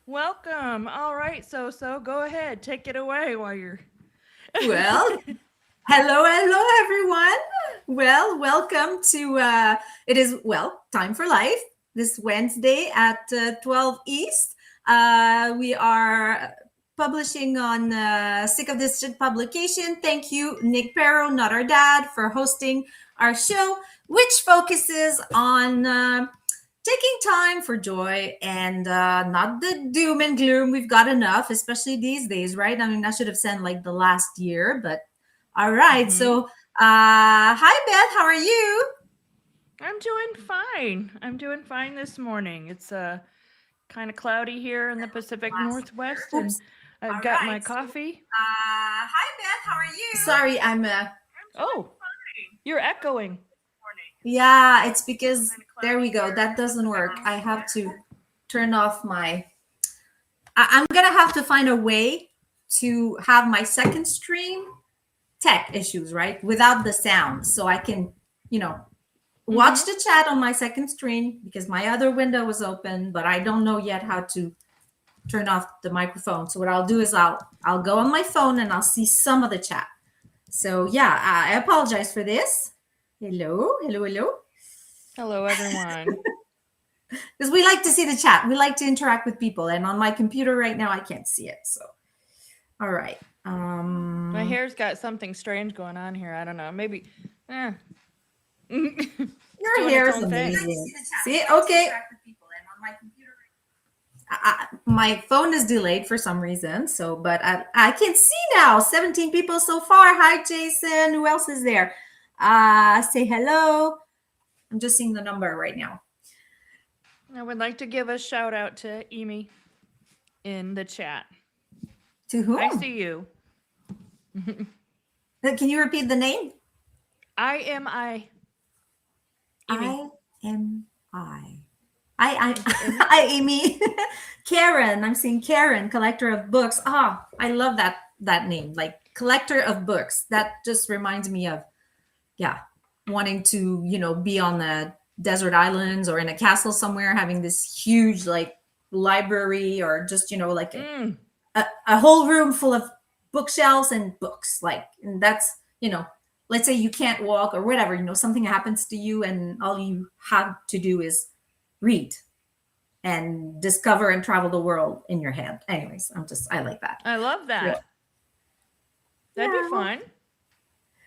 Welcome. All right, so go ahead, take it away while you're. Well, hello, everyone. Well, welcome to it is time for life this Wednesday at 12 East. We are publishing on Sick of This Shit publication. Thank you, Nick Perro, not our dad, for hosting our show, which focuses on taking time for joy and not the doom and gloom. We've got enough, especially these days, right? I mean, I should have said like the last year, but all right. Hmm. So, hi, Beth. How are you? I'm doing fine. I'm doing fine this morning. It's kind of cloudy here in the Pacific Northwest, and Oops. I've All got right. my So, coffee. hi, Beth. How are you? Sorry, I'm. Oh, you're echoing. Yeah, it's because there we go. That doesn't work. I have to turn off my. I'm gonna have to find a way to have my second stream tech issues, right? Without the sound. So I can, you know, watch Mm-hmm. the chat on my second screen because my other window was open, but I don't know yet how to turn off the microphone. So what I'll do is I'll go on my phone and I'll see some of the chat. So yeah, I apologize for this. Hello. Hello, everyone. Because we like to see the chat. We like to interact with people. And on my computer right now, I can't see it. So all right. My hair's got something strange going on here. I don't know. Maybe. Eh. It's Your doing its hair is own thing. amazing. See, okay. My phone is delayed for some reason. So, but I can see now 17 people so far. Hi, Jason. Who else is there? Say hello. I'm just seeing the number right now. I would like to give a shout out to Emi in the chat. To I whom? see you. Can you repeat the name? I am I. Emi. I am I. Is it Emi? I Amy. Karen. I'm seeing Karen, collector of books. Ah, I love that name. Like collector of books. That just reminds me of yeah, wanting to, be on the desert islands or in a castle somewhere, having this huge like library or just, like Mm. a whole room full of bookshelves and books. Like, and that's, let's say you can't walk or whatever, something happens to you and all you have to do is read and discover and travel the world in your head. Anyways, I like that. I love Yeah. that. That'd be Yeah. fun.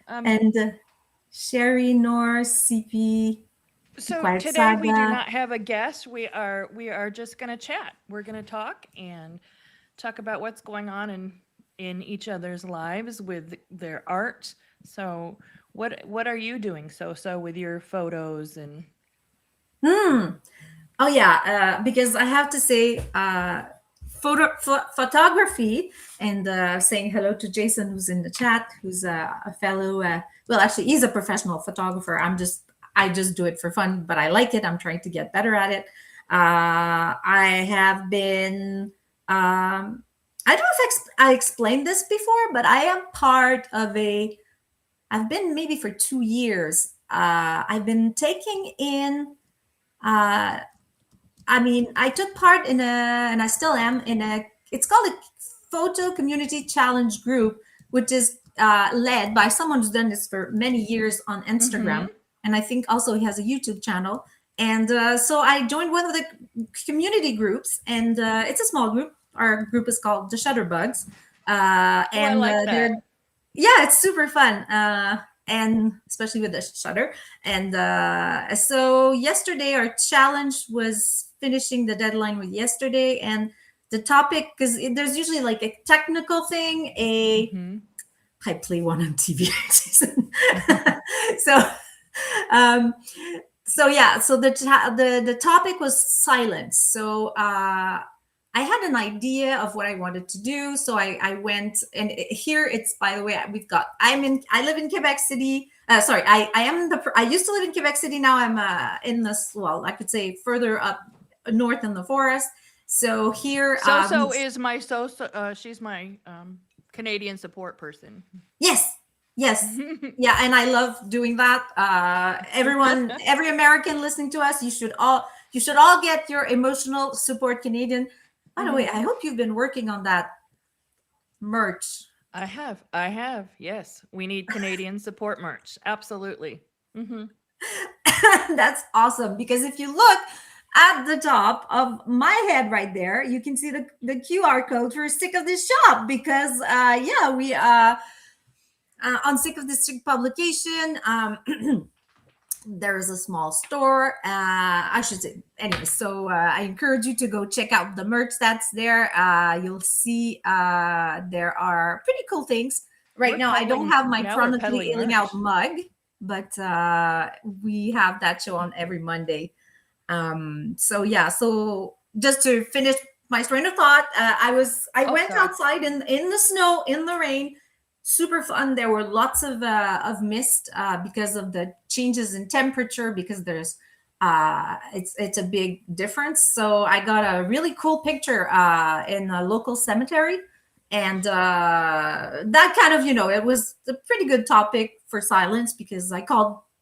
Um, And Sherry, Norse, CP, the so Quiet today we do Saga. not have a guest. We are just gonna chat. We're gonna talk and talk about what's going on in each other's lives with their art. So what are you doing so with your photos and Hmm. Oh yeah, because I have to say, photography, and saying hello to Jason, who's in the chat, who's a fellow. Well, actually, he's a professional photographer. I just do it for fun, but I like it. I'm trying to get better at it. I have been. I don't know if I explained this before, but I am part of a. I've been maybe for 2 years. I've been taking in. Uh, I mean, I took part in and I still am in it's called a photo community challenge group, which is led by someone who's done this for many years on mm-hmm. Instagram. And I think also he has a YouTube channel. And so I joined one of the community groups, and it's a small group. Our group is called the Shutterbugs. Oh, I And like that. they're yeah, it's super fun, and especially with the shutter. And so yesterday, our challenge was finishing the deadline with yesterday, and the topic, because there's usually like a technical thing. Mm-hmm. I play one on TV season. so um so the topic was silence. So I had an idea of what I wanted to do. So I went, and here it's, by the way, I live in Quebec City. Sorry, I used to live in Quebec City. Now I'm in this, well, I could say further up north in the forest. So here, So is my she's my Canadian support person. yes, yes, yeah, and I love doing that. Every American listening to us, you should all get your emotional support Canadian. By the way, I hope you've been working on that merch. I have. Yes, we need Canadian support merch. Absolutely. Hmm. That's awesome because if you look at the top of my head right there, you can see the QR code for Sick of This Shop because yeah, we on Sick of This Chick publication. There's a small store. I should say, anyway. So I encourage you to go check out the merch that's there. You'll see there are pretty cool things. Right We're now, I don't peddling. have my Now we're chronically peddling ailing out merch. mug, but we have that show on every Monday. So yeah, so just to finish my train of thought, I Oh, went sorry. outside in the snow, in the rain, super fun. There were lots of mist because of the changes in temperature because there's it's a big difference. So I got a really cool picture in a local cemetery, and that kind of, it was a pretty good topic for silence because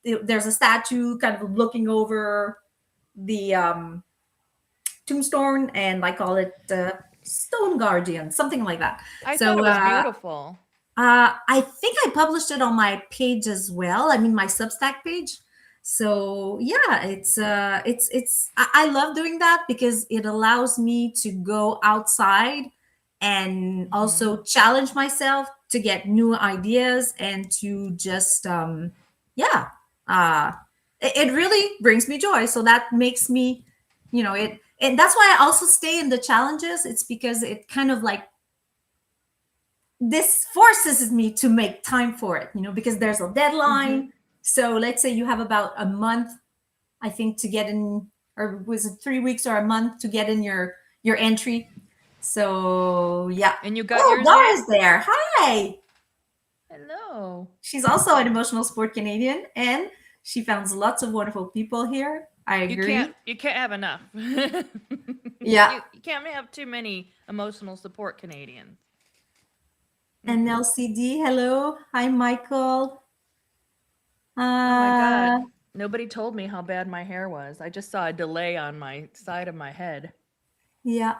there's a statue kind of looking over the tombstone, and I call it the stone guardian, something like that. I thought So it was beautiful. I think I published it on my page as well. I mean, my Substack page. So yeah, I love doing that because it allows me to go outside and Hmm. also challenge myself to get new ideas and to just yeah, uh, it really brings me joy. So that makes me, it, and that's why I also stay in the challenges. It's because it kind of like this forces me to make time for it, because there's a Hmm. deadline. So let's say you have about a month, I think, to get in, or was it 3 weeks or a month to get in your entry. So yeah. And you got Oh, yours yet? Dara's there. Hi. Hello. She's also an emotional sport Canadian, and she found lots of wonderful people here. I agree. You can't have enough. you, Yeah. you can't have too many emotional support Canadians. And Hmm. LCD, hello. Hi, Michael. Oh my Uh, God. Nobody told me how bad my hair was. I just saw a delay on my side of my head. yeah.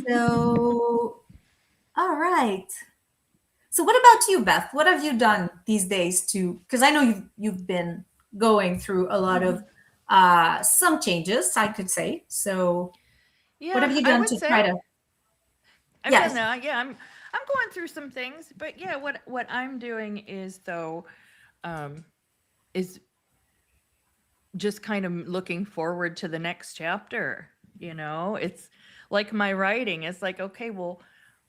So, all right. So what about you, Beth? What have you done these days to, because I know you've been going through a lot of some changes, I could say. So what have Yeah, you I done would to try say to, I've done yes. that. Yeah, I'm going through some things, but yeah, what I'm doing is though um is just kind of looking forward to the next chapter, It's like my writing. It's like, okay, well,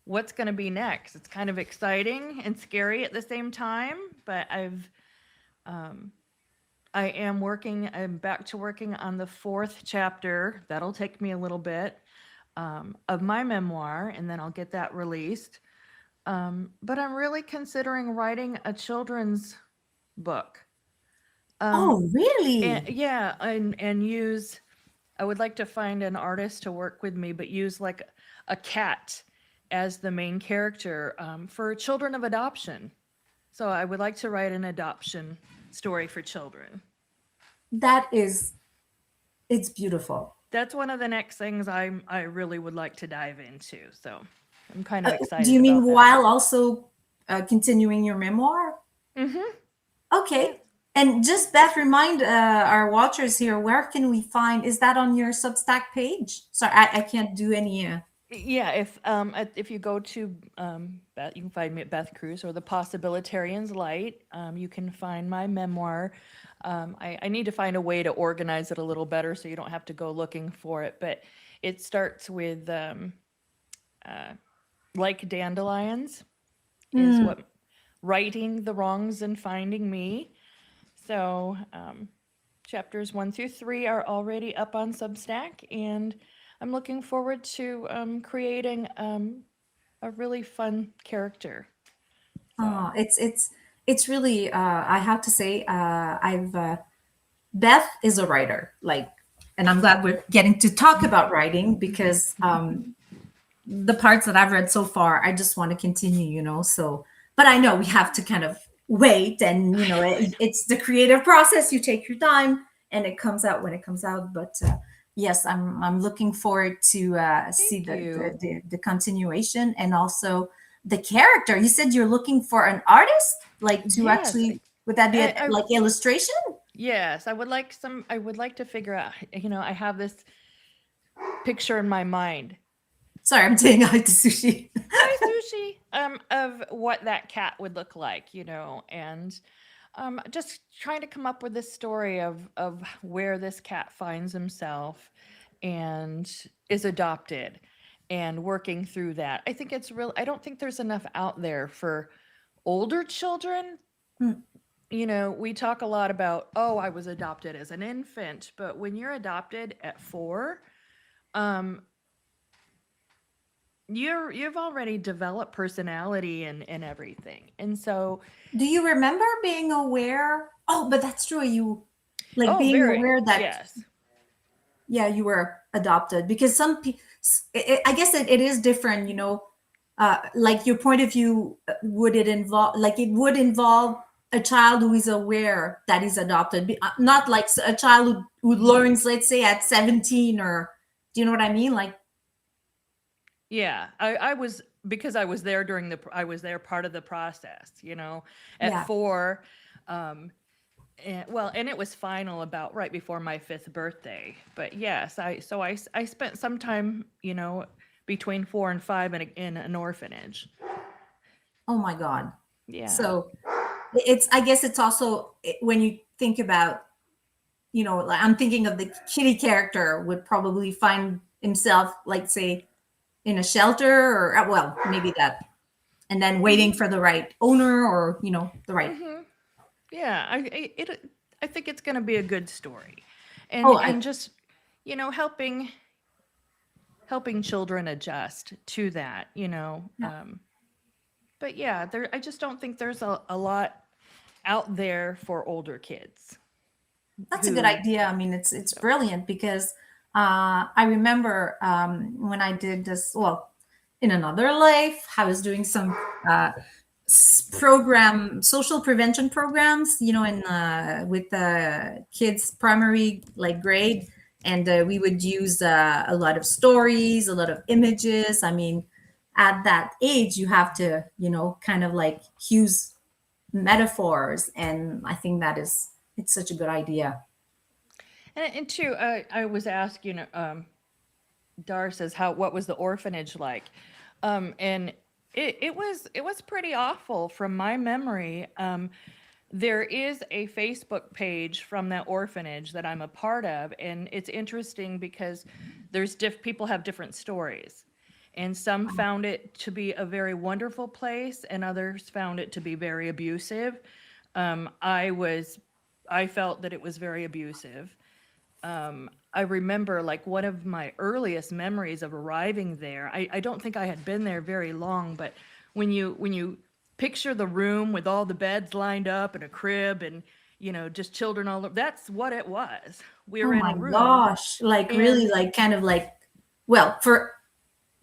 what's going to be next? It's kind of exciting and scary at the same time, but um I'm back to working on the fourth chapter. That'll take me a little bit of my memoir, and then I'll get that released. But I'm really considering writing a children's book. Um, Oh, and really? yeah, and use. I would like to find an artist to work with me, but use like a cat as the main character for children of adoption. So I would like to write an adoption story for children. That is, it's beautiful. That's one of the next things I really would like to dive into. So I'm kind of Do excited you mean about that. while also continuing your memoir? Mm-hmm. Yeah. Okay. And just Beth, remind our watchers here, where can we find, is that on your Substack page? Sorry, I can't do any. Yeah, if you go to Beth, you can find me at Beth Cruz or the Possibilitarian's Light. You can find my memoir. I need to find a way to organize it a little better so you don't have to go looking for it. But it starts with uh, like dandelions is Mm. what righting the wrongs and finding me. So chapters 1 through 3 are already up on Substack, and I'm looking forward to creating a really fun character. So, It's really I have to say I've Beth is a writer, like, and I'm glad we're getting to talk about writing because the parts that I've read so far, I just want to continue, So, but I know we have to kind of wait, and I know. it's the creative process. You take your time, and it comes out when it comes out. But yes, I'm looking forward to see Thank you. the continuation, and also the character. You said you're looking for an artist, like to Yes, actually, would that be I like illustration? yes, I would like to figure out, I have this picture in my mind. Sorry, I'm saying hi to Sushi. Hi, Sushi. Of what that cat would look like, and just trying to come up with this story of where this cat finds himself and is adopted and working through that. I think it's real. I don't think there's enough out there for older children. Hmm. We talk a lot about, oh, I was adopted as an infant, but when you're adopted at 4, um, you've already developed personality and everything. And so, Do you remember being aware? Oh, but that's true. You like oh, being very, aware that, yes. yeah, you were adopted, because some people, I guess it is different, like your point of view, would it involve, like it would involve a child who is aware that he's adopted, not like a child who learns, let's say at 17, or do you know what I mean? Like, Yeah, I was, because I was there I was there part of the process, at yeah. 4. And it was final about right before my 5th birthday. But yes, I spent some time, between 4 and 5 in an orphanage. Oh my God. Yeah. So it's, I guess it's also, when you think about, like I'm thinking of the kitty character would probably find himself, like, say, in a shelter, or well, maybe that, and then waiting Mhm. for the right owner, or the right. Mhm. Yeah, I think it's going to be a good story. Oh, And just, helping children adjust to that. yeah. But yeah, I just don't think there's a lot out there for older kids That's a good who. idea. I mean, it's So, brilliant, because I remember when I did this, well, in another life, I was doing some social prevention programs, in with kids primary, like, grade, and we would use a lot of stories, a lot of images. I mean, at that age, you have to, kind of like use metaphors, and I think it's such a good idea. and two, I was asked, Dar says, what was the orphanage like? And it was pretty awful from my memory. There is a Facebook page from that orphanage that I'm a part of, and it's interesting because people have different stories. And some found it to be a very wonderful place, and others found it to be very abusive. Um, I was, I felt that it was very abusive. I remember, like, one of my earliest memories of arriving there. I don't think I had been there very long, but when you picture the room with all the beds lined up and a crib and just children all over, that's what it was. We Oh were in my a room gosh, like, really, and like, kind of like, well, for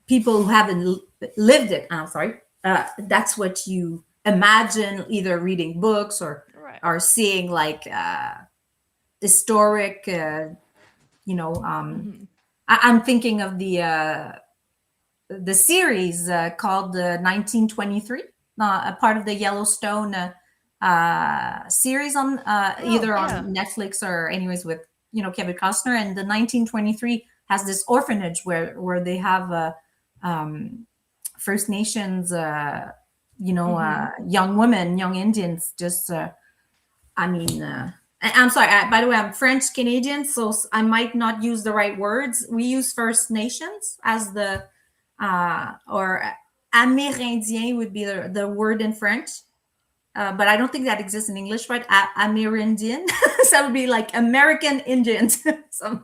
people who haven't lived it, I'm sorry, that's what you imagine, either reading books, right. or seeing, like, historic, Hmm. I'm thinking of the series called 1923, a part of the Yellowstone series, on Oh either yeah. on Netflix, or anyways, with Kevin Costner. And the 1923 has this orphanage where they have First Nations, Hmm. young women, young Indians, just I mean, I'm sorry. By the way, I'm French Canadian, so I might not use the right words. We use First Nations as the, or Amérindien would be the word in French, but I don't think that exists in English, right? Amerindian, so that would be like American Indians. So,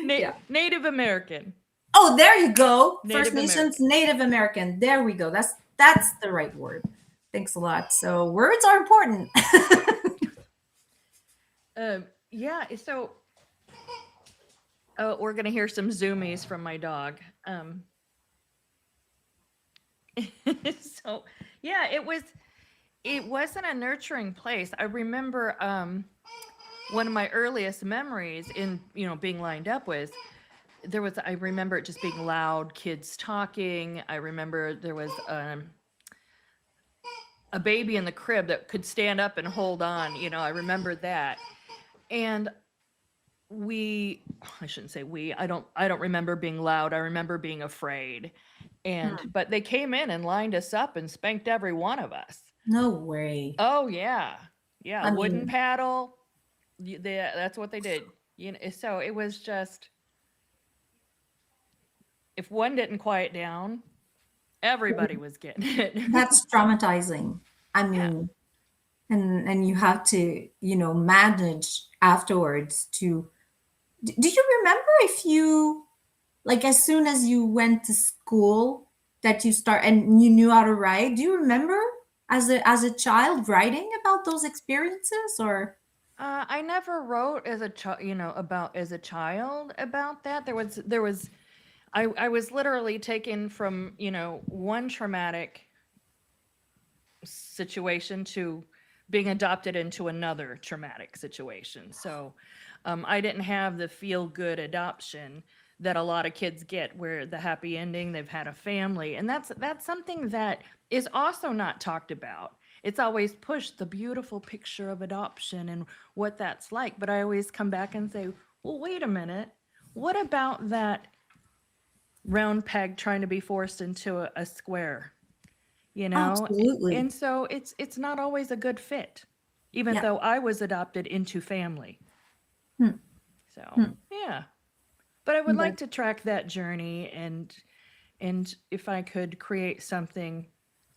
yeah. Native American. Oh, there you go. First Native Nations, American. Native American. There we go. That's the right word. Thanks a lot. So words are important. Yeah. So, we're gonna hear some zoomies from my dog. So yeah, it wasn't a nurturing place. I remember one of my earliest memories in being lined up was I remember it just being loud, kids talking. I remember there was a baby in the crib that could stand up and hold on. I remember that. And I shouldn't say we, I don't remember being loud. I remember being afraid. Hmm. But they came in and lined us up and spanked every one of us. No way. Oh yeah. Yeah, I wooden mean, paddle. That's what they did. So it was just, if one didn't quiet down, everybody was getting it. that's traumatizing. I Yeah. mean, and you have to, manage afterwards to. Do you remember if you, like, as soon as you went to school, that you start and you knew how to write? Do you remember as a child writing about those experiences, or? I never wrote as a child, about as a child about that. I was literally taken from, one traumatic situation to being adopted into another traumatic situation. So I didn't have the feel good adoption that a lot of kids get, where the happy ending, they've had a family. And that's something that is also not talked about. It's always pushed, the beautiful picture of adoption and what that's like. But I always come back and say, well, wait a minute. What about that round peg trying to be forced into a square? you know Absolutely. and so it's not always a good fit, even Yeah. though I was adopted into family. Hmm. So Hmm. yeah, but I would like That- to track that journey, and if I could create something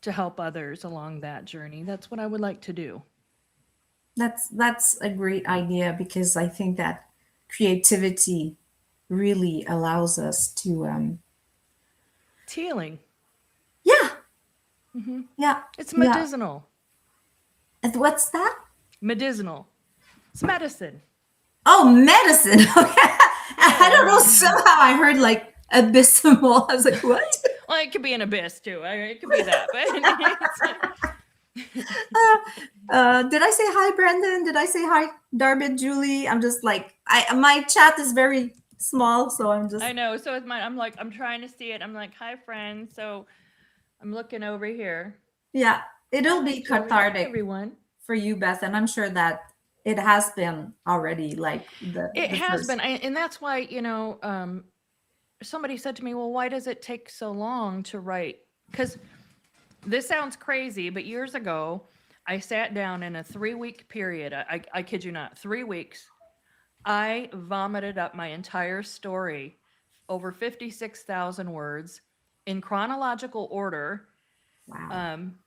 to help others along that journey, that's what I would like to do. that's a great idea, because I think that creativity really allows us to, It's healing. yeah, Hmm. yeah, It's yeah. medicinal. And what's that? Medicinal. It's medicine. Oh, medicine. Okay. I don't know. Yeah. Somehow I heard like abysmal. I was like, what? Well, it could be an abyss too. It could be that, but Did I say hi, Brendan? Did I say hi, Darby, Julie? I'm just like, my chat is very small, so I'm just, I know. So it's mine. I'm like, I'm trying to see it. I'm like, hi, friends. So I'm looking over here. yeah, it'll Hi, be Julie. Hi, cathartic everyone. for you, Beth, and I'm sure that it has been already, like It the has first. been, and that's why, somebody said to me, "Well, why does it take so long to write?" Because this sounds crazy, but years ago, I sat down in a 3 week period. I kid you not, 3 weeks. I vomited up my entire story, over 56,000 words, in chronological order. Wow. Um,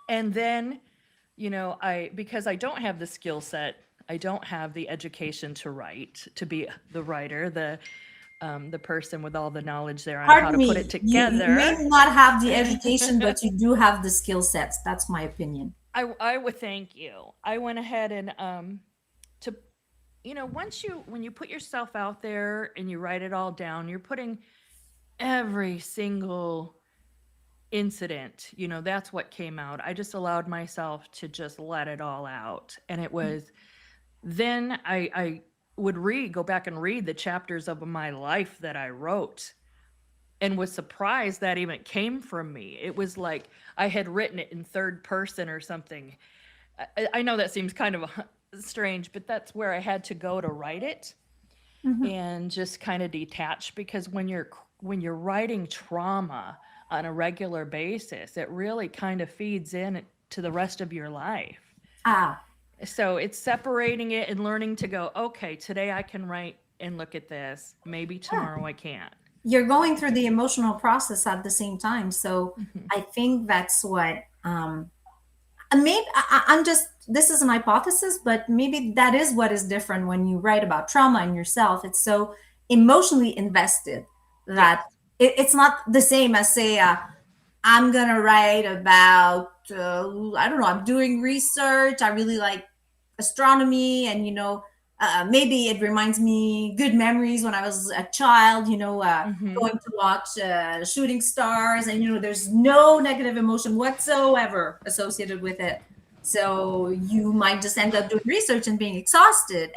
and then, because I don't have the skill set, I don't have the education to write, to be the writer, the person with all the knowledge there on how Pardon to put it me. You may together. not have the education, but you do have the skill sets. That's my opinion. I would thank you. I went ahead and to when you put yourself out there and you write it all down, you're putting every single incident, that's what came out. I just allowed myself to just let it all out. And it was, then I would go back and read the chapters of my life that I wrote, and was surprised that even came from me. It was like I had written it in third person or something. I know that seems kind of strange, but that's where I had to go to write it, Mhm. and just kind of detach, because when you're writing trauma on a regular basis, it really kind of feeds in to the rest of your life. Ah, So it's separating it and learning to go, okay, today I can write and look at this. Maybe yeah. tomorrow I can't. You're going through the emotional process at the same time. So Hmm. I think that's what, and maybe I'm just, this is an hypothesis, but maybe that is what is different when you write about trauma in yourself. It's so emotionally invested Yes. that it's not the same as, say, I'm gonna write about, I don't know, I'm doing research. I really like astronomy, and maybe it reminds me good memories when I was a child. Hmm. Going to watch shooting stars, and there's no negative emotion whatsoever associated with it. So you might just end up doing research and being exhausted,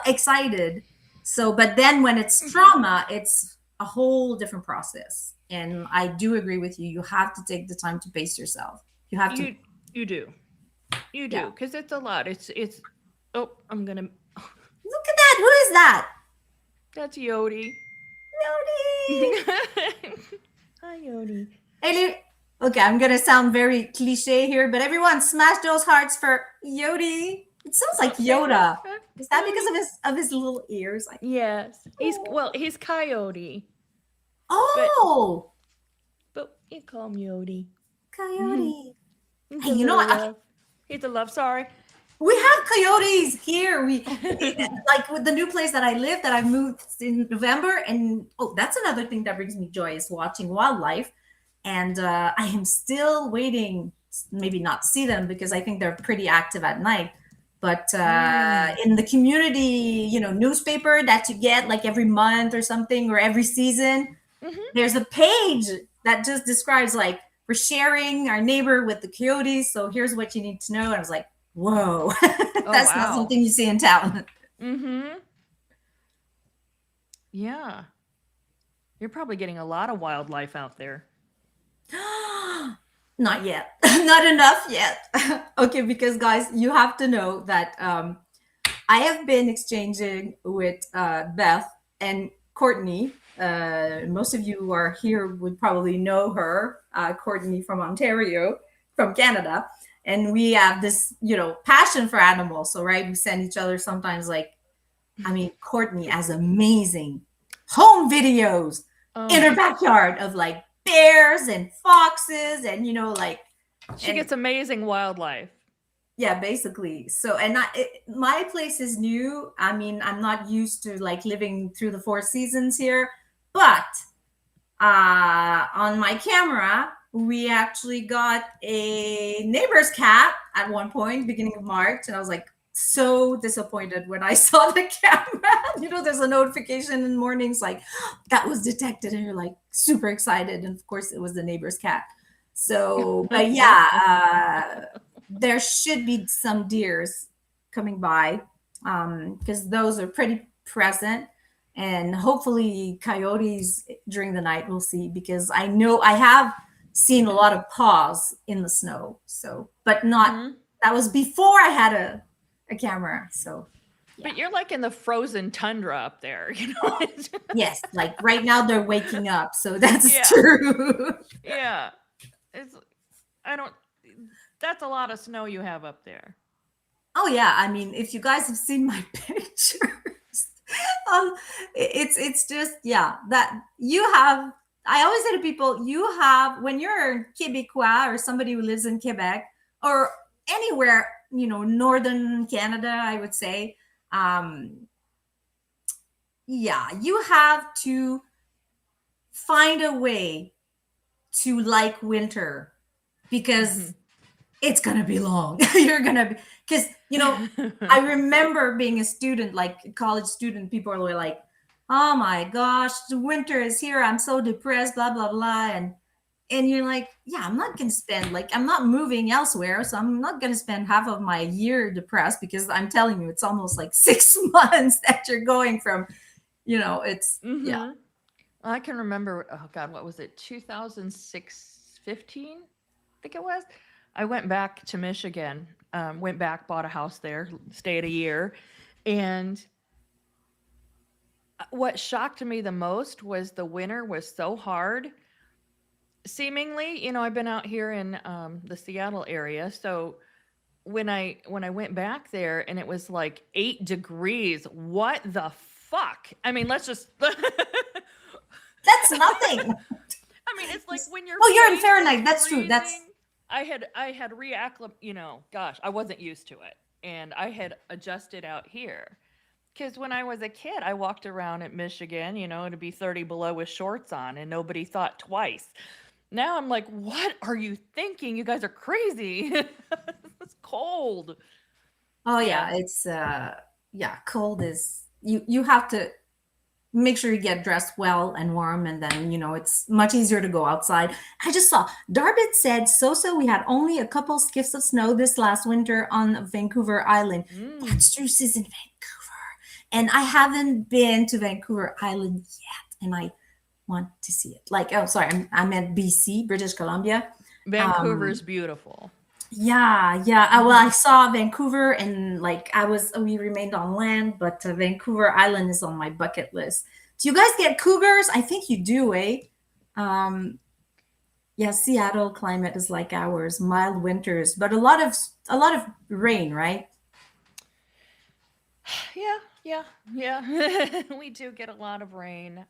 excited. So, but then when it's trauma, it's a whole different process. And I do agree with you. You have to take the time to pace yourself. You have to, You do. You yeah. do, because it's a lot. It's oh, I'm gonna Look at that. Who is that? that's Yodi. Yodi. Hi Yodi. Hey, okay, I'm gonna sound very cliche here, but everyone smash those hearts for Yodi. It sounds like Yoda. Is that because of his little ears? Like, Yes. oh, He's Coyote, but oh, you call him Yodi. coyote. He's Hey, a you know little what? Okay, love. He's a love. Sorry. we have coyotes here. We like with the new place that I live that I moved in November, and oh, that's another thing that brings me joy is watching wildlife. And I am still waiting, maybe not to see them because I think they're pretty active at night. But in the community, newspaper that you get like every month or something or every season, there's a page that just describes like we're sharing our neighbor with the coyotes. So here's what you need to know. And I was like, whoa, Oh that's not wow. something you see in town. Mm-hmm. Yeah. You're probably getting a lot of wildlife out there. Not yet. Not enough yet. Okay, because guys, you have to know that I have been exchanging with Beth and Courtney. Most of you who are here would probably know her, Courtney from Ontario, from Canada. And we have this, passion for animals. So, right, we send each other sometimes Courtney has amazing home videos in her backyard of like bears and foxes and She and gets amazing wildlife. yeah, basically. So and my place is new. I mean, I'm not used to like living through the four seasons here, but on my camera we actually got a neighbor's cat at one point beginning of March, and I was like so disappointed when I saw the camera. There's a notification in the mornings like that was detected, and you're like super excited. And of course, it was the neighbor's cat. So, but yeah, there should be some deers coming by because those are pretty present. And hopefully, coyotes during the night we'll see because I know I have seen a lot of paws in the snow. So, but not that was before I had a camera. So, yeah. But you're like in the frozen tundra up there, you know? Yes, like right now they're waking up. So that's true. Yeah. That's a lot of snow you have up there. Oh yeah. I mean, if you guys have seen my pictures, it's just, yeah, that you have, I always say to people, you have, when you're Quebecois or somebody who lives in Quebec or anywhere, northern Canada, I would say, yeah, you have to find a way to like winter because it's gonna be long. You're gonna be because I remember being a student, like a college student, people were like, oh my gosh, the winter is here, I'm so depressed, blah blah blah. And you're like, yeah, I'm not gonna spend, like, I'm not moving elsewhere, so I'm not gonna spend half of my year depressed because I'm telling you, it's almost like 6 months that you're going from, it's yeah. I can remember, oh God, what was it? 2006, 15, I think it was. I went back to Michigan, bought a house there, stayed a year. And what shocked me the most was the winter was so hard. Seemingly, I've been out here in the Seattle area. So when I went back there and it was like 8 degrees, what the fuck? I mean, let's just That's nothing. I mean, it's like when you're you're in Fahrenheit. That's true. That's I had reacclimated, gosh, I wasn't used to it. And I had adjusted out here. Because when I was a kid, I walked around at Michigan, to be 30 below with shorts on, and nobody thought twice. Now I'm like, what are you thinking? You guys are crazy. It's cold. Oh yeah, it's cold is you have to make sure you get dressed well and warm, and then it's much easier to go outside. I just saw Darbit said we had only a couple skiffs of snow this last winter on Vancouver Island. That's true, is in Vancouver. And I haven't been to Vancouver Island yet, and I want to see it. Like, oh, sorry, I'm at BC, British Columbia. Vancouver's beautiful. Yeah, yeah. Well, I saw Vancouver, and like we remained on land, but Vancouver Island is on my bucket list. Do you guys get cougars? I think you do, eh? Um, yeah, Seattle climate is like ours, mild winters, but a lot of rain, right? Yeah, yeah. We do get a lot of rain.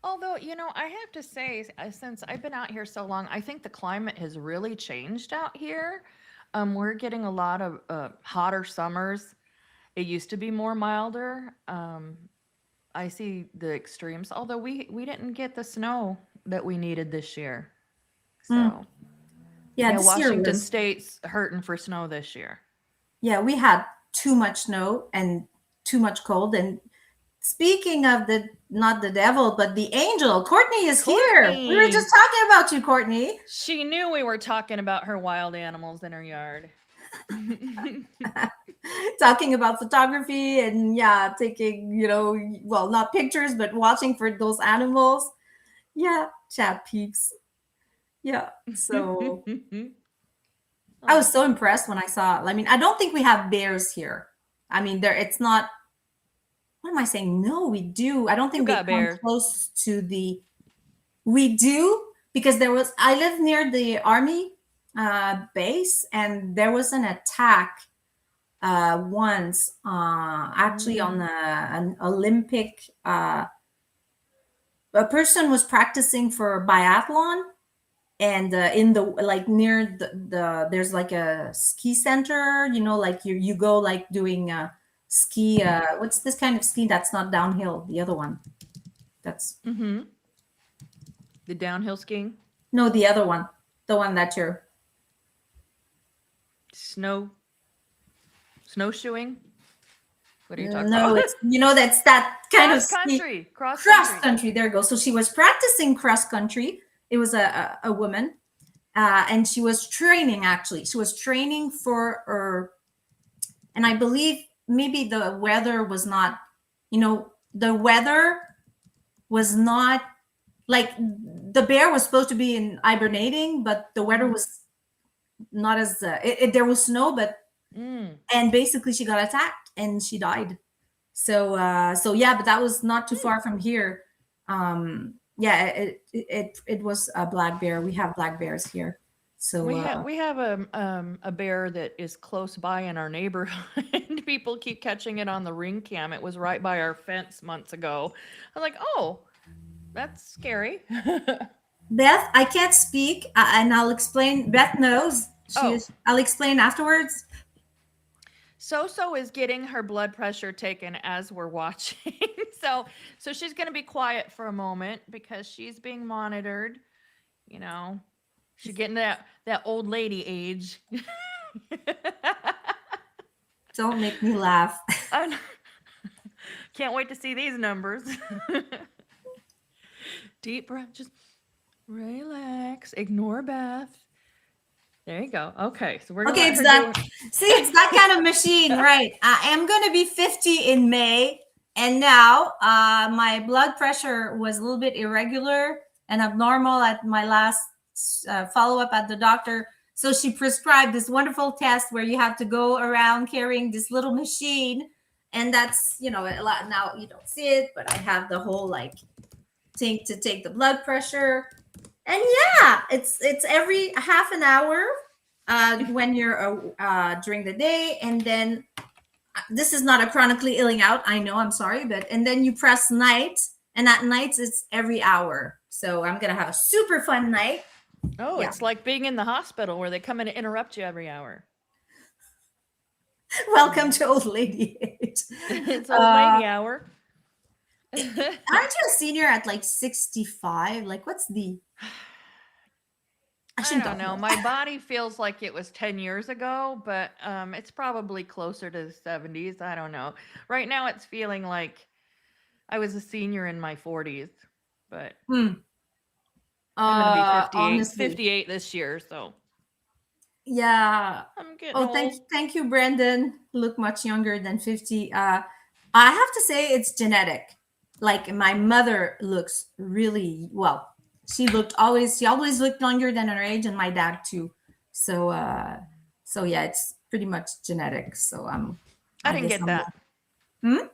Although, I have to say, since I've been out here so long, I think the climate has really changed out here. We're getting a lot of hotter summers. It used to be more milder. I see the extremes, although we didn't get the snow that we needed this year. Mm. So, Yeah, yeah, this year Washington was State's hurting for snow this year. yeah, we had too much snow and too much cold. And speaking of the not the devil, but the angel, Courtney is here. We were just Courtney! talking about you, Courtney. She knew we were talking about her wild animals in her yard. Talking about photography and yeah, taking, well, not pictures, but watching for those animals. Yeah, chat peeps. Yeah. So I was Oh, so impressed when I saw, I mean, I don't think we have bears here. I mean, it's not, what am I saying? No, we do. I don't you think they got come bear. close to we do, because I live near the army base, and there was an attack once, actually on Mm. an Olympic, a person was practicing for biathlon, and in the like near there's like a ski center, like you go like doing ski, what's this kind of ski that's not downhill, the other one that's Mm-hmm. The downhill skiing, no, the other one, the one that you're snow, snowshoeing. What are you talking no, about? it's that's that kind of Cross ski. country, cross Cross country. country, there you go. So she was practicing cross country. It was a woman, and she was training, actually she was training for her, and I believe maybe the weather was not, the weather was not like, the bear was supposed to be in hibernating, but the weather Mm. was not as there was snow, but Mm. and basically she got attacked and she died. So yeah, but that was not too far from here. Yeah, it was a black bear. We have black bears here. So We have a bear that is close by in our neighborhood. People keep catching it on the ring cam. It was right by our fence months ago. I was like, oh, that's scary. Beth, I can't speak, and I'll explain. Beth knows. Oh, I'll explain afterwards. So is getting her blood pressure taken as we're watching. So she's going to be quiet for a moment because she's being monitored. You know, she's getting that old lady age. Don't make me laugh. I can't wait to see these numbers. Deep breath, just relax, ignore Beth. There you go. Okay, so we're gonna Okay, let it's her that. do. See, it's that kind of machine, right? I am going to be 50 in May, and now my blood pressure was a little bit irregular and abnormal at my last follow up at the doctor. So she prescribed this wonderful test where you have to go around carrying this little machine, and that's a lot. Now you don't see it, but I have the whole like thing to take the blood pressure, and yeah, it's every half an hour when you're during the day, and then this is not a chronically illing out, I know, I'm sorry, but and then you press night, and at nights it's every hour. So I'm gonna have a super fun night. Oh, Yeah. it's like being in the hospital where they come in and interrupt you every hour. Welcome to old lady age. It's old uh lady hour. aren't you a senior at like 65? Like, what's the I I shouldn't don't talk know. about My body feels like it was 10 years ago, but it's probably closer to the 70s. I don't know. Right now, it's feeling like I was a senior in my 40s, but that. I'm going to be 58, Honestly, 58 this year. So Yeah. I'm getting Oh, old. thank you, Brandon. Look much younger than 50. I have to say it's genetic. Like my mother looks really well. She always looked younger than her age, and my dad too. So so yeah, it's pretty much genetic. So I I didn't guess get I'm that. hmm?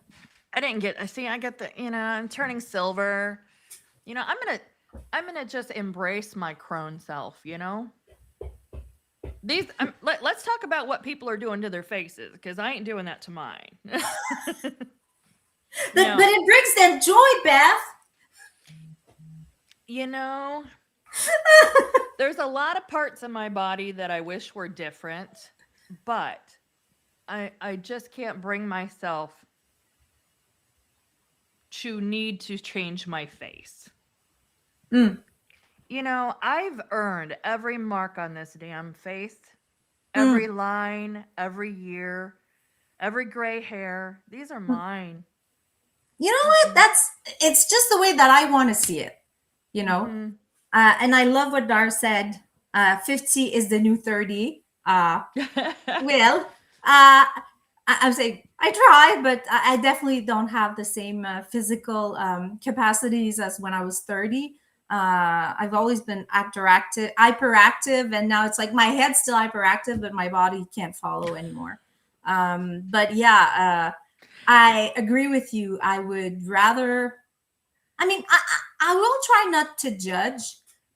I didn't get. I see. I get the. I'm turning silver. I'm gonna just embrace my crone self. Let's talk about what people are doing to their faces because I ain't doing that to mine. But No, it brings them joy, Beth. you know, there's a lot of parts of my body that I wish were different, but I just can't bring myself to need to change my face. Mm, I've earned every mark on this damn face, every mm. line, every year, every gray hair. These are mine. You know what? Mm-mm. It's just the way that I want to see it, you know? Mhm. And I love what Dar said. 50 is the new 30. Well, I'm saying I try, but I definitely don't have the same physical capacities as when I was 30. I've always been hyperactive, and now it's like my head's still hyperactive, but my body can't follow anymore. But yeah, I agree with you. I would rather. I mean, I will try not to judge,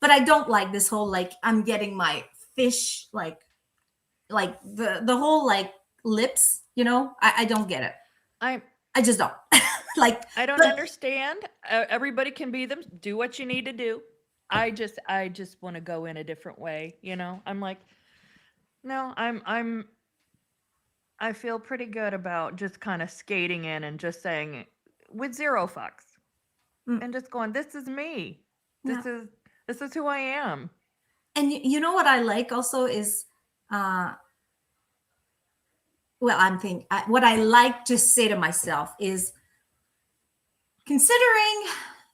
but I don't like this whole like I'm getting my fish like the whole like lips. I don't get it. I I just don't like. I don't But understand. Everybody can be them. Do what you need to do. I just want to go in a different way. I'm like, no, I feel pretty good about just kind of skating in and just saying with zero fucks mm, and just going, this is me. yeah. This is who I am. And you know what I like also is, uh, well, what I like to say to myself is considering,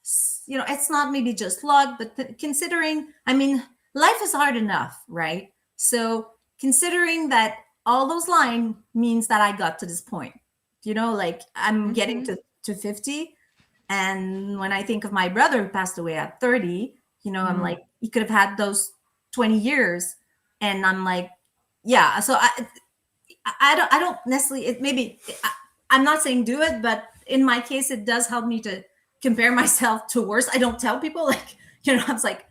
it's not maybe just luck, but considering, I mean, life is hard enough, right? So considering that all those lines means that I got to this point, like I'm getting Mm-hmm. to 50. And when I think of my brother who passed away at 30, I'm Mm. like, he could have had those 20 years. And I'm like, yeah. So I don't necessarily, I'm not saying do it, but in my case, it does help me to compare myself to worse. I don't tell people like, I was like,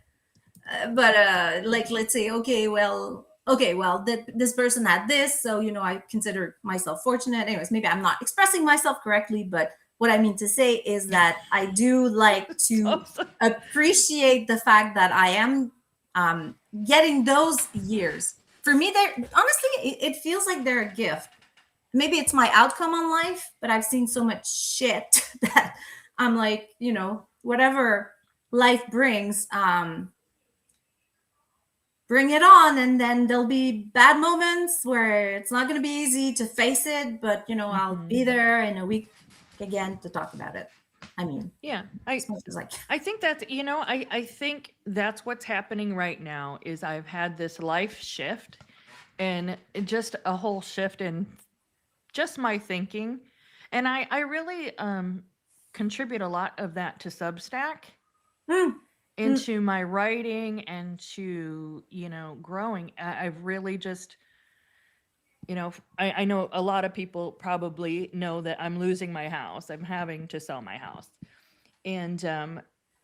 but like, let's say, okay, well, this person had this. So, I consider myself fortunate. Anyways, maybe I'm not expressing myself correctly, but what I mean to say is that I do like to So, appreciate the fact that I am getting those years. For me, they're honestly, it feels like they're a gift. Maybe it's my outcome on life, but I've seen so much shit that I'm like, whatever life brings, bring it on. And then there'll be bad moments where it's not going to be easy to face it, but I'll mhm. be there in a week again to talk about it. I mean, Yeah, as much as like, I think I think that's what's happening right now is I've had this life shift and just a whole shift in just my thinking, and I really contribute a lot of that to Substack, mm, mm, into my writing and to growing. I've really just I know a lot of people probably know that I'm losing my house. I'm having to sell my house, and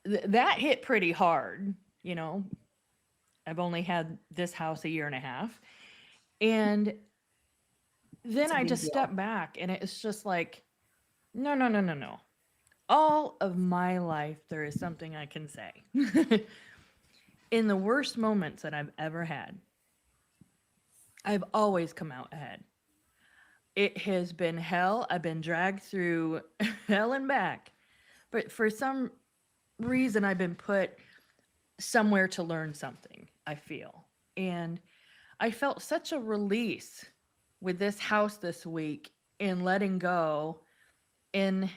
that hit pretty hard. You know, I've only had this house a year and a half, and then it's a I big just deal. stepped back, and it's just like, no, no, no, no, no. All of my life, there is something I can say. In the worst moments that I've ever had, I've always come out ahead. It has been hell. I've been dragged through hell and back. But for some reason, I've been put somewhere to learn something, I feel. And I felt such a release with this house this week in letting go and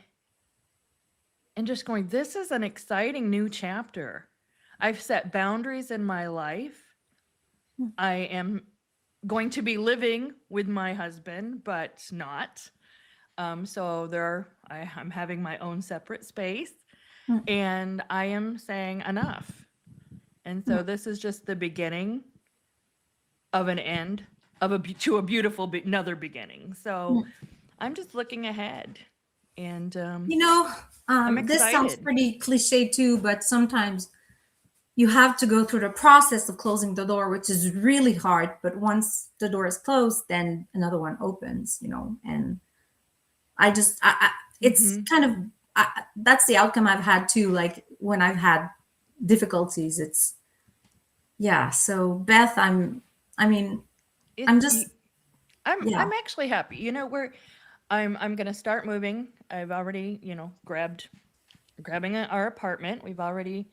just going, this is an exciting new chapter. I've set boundaries in my life. I am going to be living with my husband, but not. So I'm having my own separate space, Mm, and I am saying enough. And mm, so this is just the beginning of an end of to a beautiful another beginning. So mm. I'm just looking ahead, and You know, I'm this sounds excited. pretty cliche too, but sometimes you have to go through the process of closing the door, which is really hard. But once the door is closed, then another one opens, and it's Hmm. kind of, that's the outcome I've had too. Like when I've had difficulties, yeah. So Beth, I mean, It, I'm y- just, yeah. I'm actually happy. I'm gonna start moving. I've already grabbing our apartment. We've already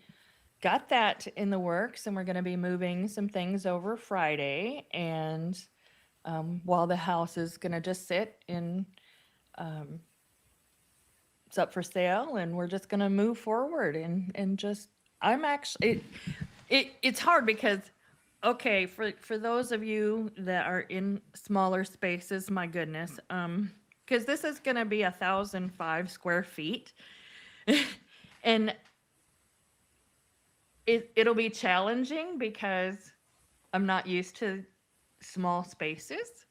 got that in the works, and we're gonna be moving some things over Friday. And while the house is gonna just sit in, um, it's up for sale, and we're just gonna move forward and just I'm actually it's hard because okay, for those of you that are in smaller spaces, my goodness, because this is gonna be 1,005 square feet, and it'll be challenging because I'm not used to small spaces,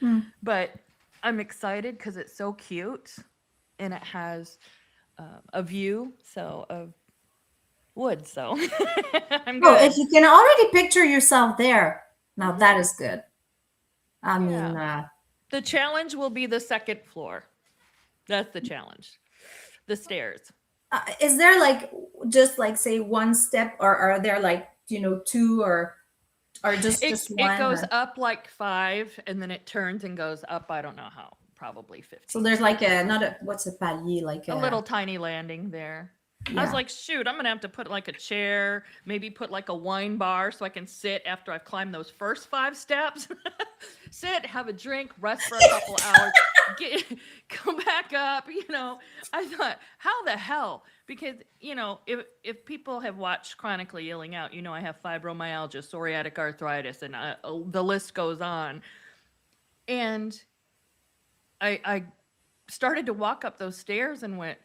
Mm. but I'm excited because it's so cute and it has a view of wood. So I'm Oh, if good. you can already picture yourself there, now Hmm. that is good. I mean, Yeah. The challenge will be the second floor. That's the challenge. The stairs. is there like just like say one step, or are there like two, or just It one? goes Or, up like 5 and then it turns and goes up I don't know how. Probably so 15 there's like steps or a not something. a what's a palier, like A a, little tiny landing there. I was yeah. like, shoot, I'm gonna have to put like a chair, maybe put like a wine bar so I can sit after I've climbed those first 5 steps. Sit, have a drink, rest for a couple hours, get come back up. I thought, how the hell? Because if people have watched Chronically Yelling Out, I have fibromyalgia, psoriatic arthritis, and the list goes on. And I started to walk up those stairs and went,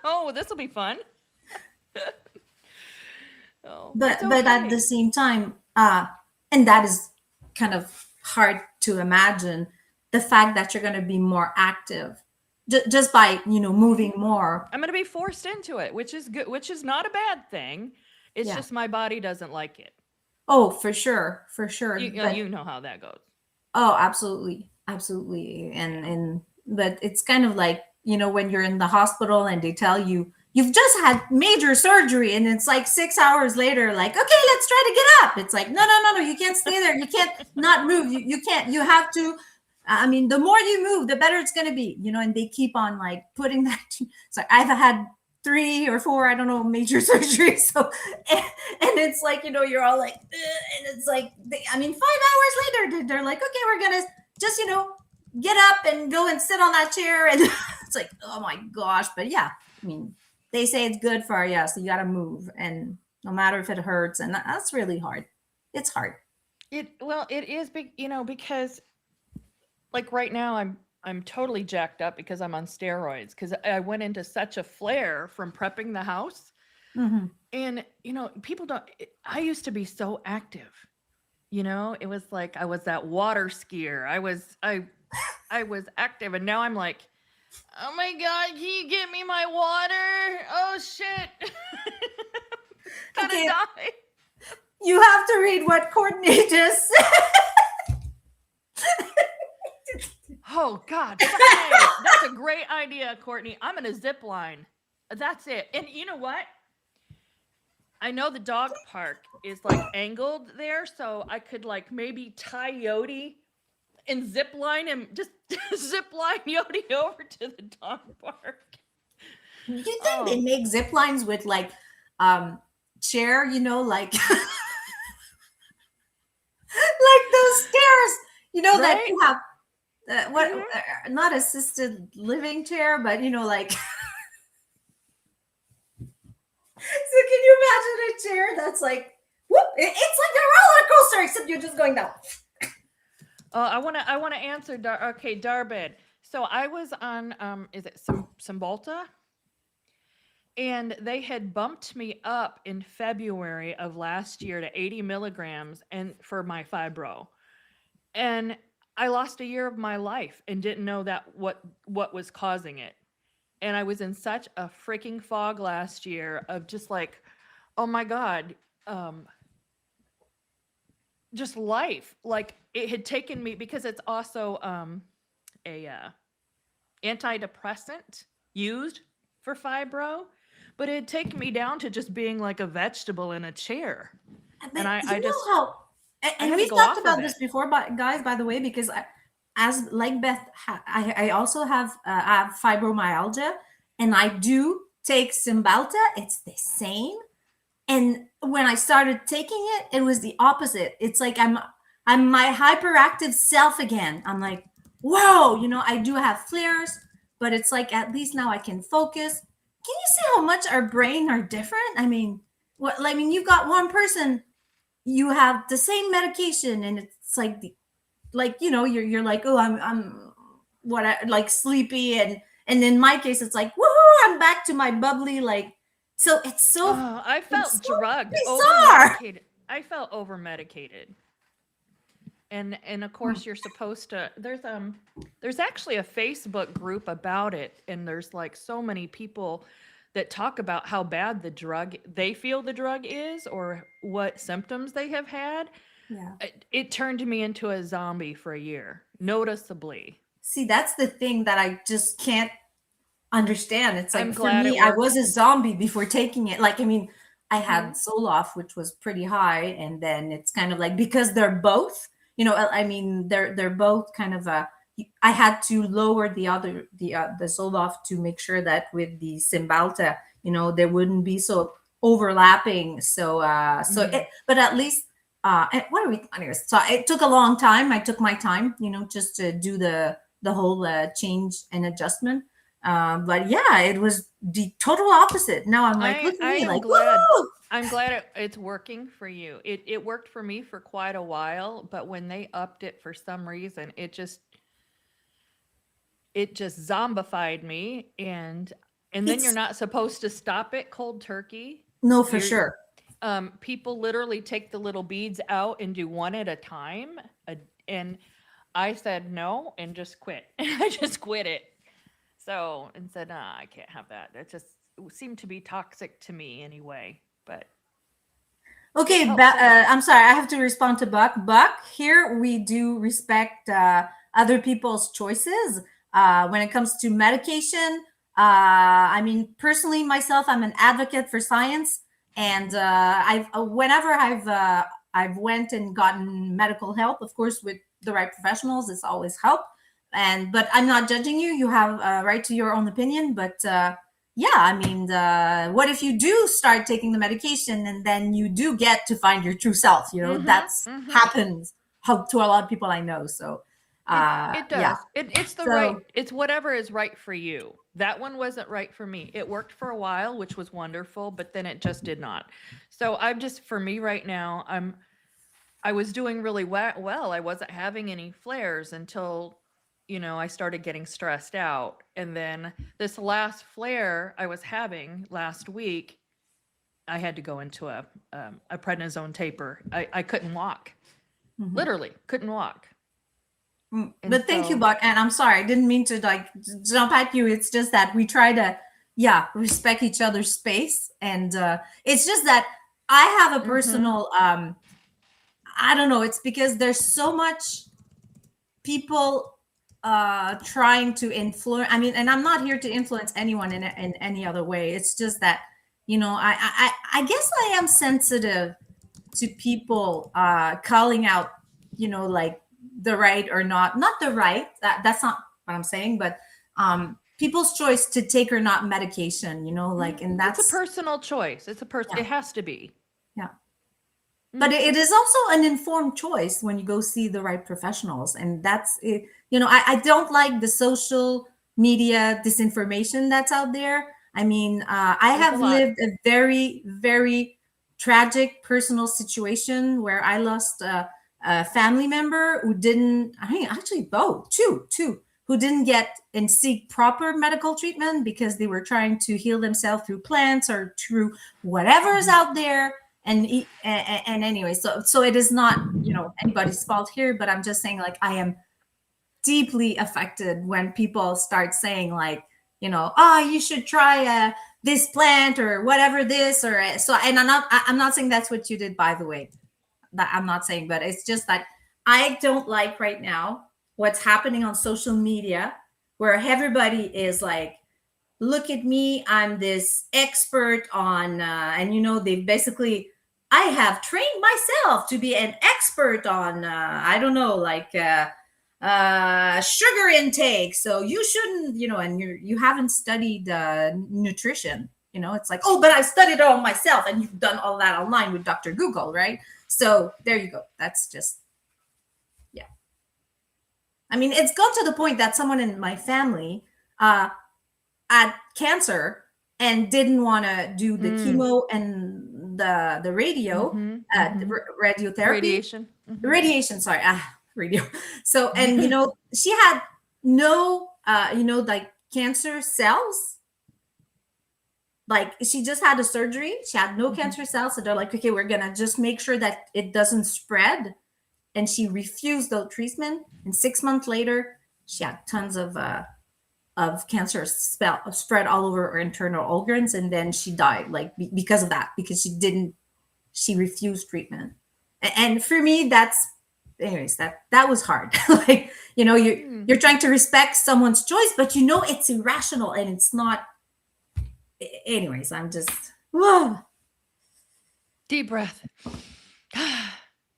oh, this will be fun. Oh, it's But at the okay. same time, and that is kind of hard to imagine, the fact that you're going to be more active just by moving Hmm. more. I'm going to be forced into it, which is good, which is not a bad thing. It's Yeah. just my body doesn't like it. Oh, for sure, for sure. But You know how that goes. oh, absolutely, absolutely. Yeah. And but it's kind of like, when you're in the hospital and they tell you you've just had major surgery, and it's like 6 hours later, like, okay, let's try to get up. It's like, no, no, no, no, you can't stay there. You can't not move. You can't, you have to. I mean, the more you move, the better it's going to be, and they keep on like putting that. So I've had 3 or 4, I don't know, major surgeries. So, and it's like, you're all like, "Ugh," and it's like, I mean, 5 hours later, they're like, okay, we're gonna just, get up and go and sit on that chair, and it's like, oh my gosh. But yeah, I mean, they say it's good for you, so you got to move, and no matter if it hurts, and that's really hard. It's hard. It is big, because like right now I'm totally jacked up because I'm on steroids because I went into such a flare from prepping the house. Hmm. And people don't I used to be so active. It was like I was that water skier. I was active, and now I'm like, "Oh my god, can you get me my water? Oh shit." Gonna Okay, die. you have to read what Courtney just Oh god, Friday. That's a great idea, Courtney. I'm gonna zip line. That's it. And you know what? I know the dog park is like angled there, so I could like maybe tie Yodi and zip line him, just zip line Yodi over to the dog park. you think they Oh, make zip lines with like chair, like like those stairs, that right? you have, what, Hmm. not assisted living chair, but like, so can you imagine a chair that's like, woo, whoop, it's like a roller coaster, except you're just going down. I wanna answer. Okay, Darbed. So I was on is it Cymbalta? And they had bumped me up in February of last year to 80 milligrams and for my fibro. And I lost a year of my life and didn't know that what was causing it. And I was in such a freaking fog last year of just like, oh my God, um, just life. Like it had taken me because it's also a antidepressant used for fibro, but it'd take me down to just being like a vegetable in a chair. But And you know how, I and had to we've go talked off of about this it. before, but guys, by the way, because as like Beth, I also I have fibromyalgia, and I do take Cymbalta. It's the same. And when I started taking it, it was the opposite. It's like I'm my hyperactive self again. I'm like, whoa, I do have flares, but it's like at least now I can focus. Can you see how much our brain are different? I mean, what I mean, you've got one person, you have the same medication, and it's like you're like, oh, I'm like sleepy, and in my case it's like, woohoo, I'm back to my bubbly, like, so Oh, I it's felt so drugged, over bizarre. medicated. I felt over medicated. And of Hmm. course you're supposed to there's actually a Facebook group about it, and there's like so many people that talk about how bad the drug they feel the drug is or what symptoms they have had. Yeah. It turned me into a zombie for a year, noticeably. See, that's the thing that I just can't understand. It's I'm like, for glad it me, I was worked. a zombie before taking it. Like, I mean, I had Mhm. Zoloft, which was pretty high, and then it's kind of like, because they're both, I mean, they're both kind of I had to lower the Zoloft to make sure that with the Cymbalta, there wouldn't be so overlapping. Mhm. But at least, and what are we? Anyways, so it took a long time. I took my time, just to do the whole change and adjustment. But yeah, it was the total opposite. Now I'm like, look at I me, am like, glad. woohoo! I'm glad it's working for you. It worked for me for quite a while, but when they upped it for some reason, it just zombified me, and then you're It's not supposed to stop it cold turkey. no, for You're sure. people literally take the little beads out and do one at a time, and I said no and just quit. I just quit it. So and said, nah, I can't have that. It just seemed to be toxic to me anyway, but it's Okay, helpful. I'm sorry, I have to respond to Buck. Buck, here we do respect other people's choices when it comes to medication. I mean, personally, myself, I'm an advocate for science, and whenever I've went and gotten medical help, of course, with the right professionals, it's always help. But I'm not judging you. You have a right to your own opinion, but. Yeah, I mean, what if you do start taking the medication and then you do get to find your true self? Mhm. That's Mhm. happens to a lot of people I know. So, It yeah. does. It's the right. So, It's whatever is right for you. That one wasn't right for me. It worked for a while, which was wonderful, but then it just did not. So I'm just for me right now. I was doing really well. I wasn't having any flares until I started getting stressed out, and then this last flare I was having last week, I had to go into a prednisone taper. I couldn't walk. mhm. Literally couldn't walk. And But thank you, so, Buck. And I'm sorry, I didn't mean to like jump at you. It's just that we try to, yeah, respect each other's space. And it's just that I have a mhm. personal, I don't know, it's because there's so much people trying to influence. I mean, and I'm not here to influence anyone in any other way. It's just that, I guess I am sensitive to people calling out, like the right or not the right, that's not what I'm saying, but people's choice to take or not medication, like, and It's a that's, personal choice. It's a person. yeah, It has to be. yeah. But Mhm. it is also an informed choice when you go see the right professionals, and that's it. I don't like the social media disinformation that's out there. I mean, I There's a have lot. lived a very, very tragic personal situation where I lost a family member who didn't, I think actually both, two, who didn't get and seek proper medical treatment because they were trying to heal themselves through plants or through whatever is out there. And anyway, so it is not, anybody's fault here, but I'm just saying, like, I am deeply affected when people start saying, like, oh, you should try this plant or whatever this or so. And I'm not saying that's what you did, by the way. That I'm not saying, but it's just that I don't like right now what's happening on social media, where everybody is like, look at me, I'm this expert on and they basically, I have trained myself to be an expert on I don't know, like sugar intake, so you shouldn't, and you haven't studied nutrition. It's like, oh, but I studied it all myself, and you've done all that online with Dr. Google, right? So there you go. That's just, yeah. I mean, it's gone to the point that someone in my family had cancer and didn't want to do the chemo and the radio, the radiotherapy, radiation. Sorry, radio. So, and she had no, like cancer cells. Like, she just had a surgery. She had no cancer cells. So they're like, okay, we're gonna just make sure that it doesn't spread. And she refused the treatment. And 6 months later, she had tons of cancer spread all over her internal organs, and then she died, like, because of that, because she refused treatment. And for me, anyways, that was hard. Like, you're trying to respect someone's choice, but it's irrational and it's not. Anyways, I'm just, whoa. Deep breath.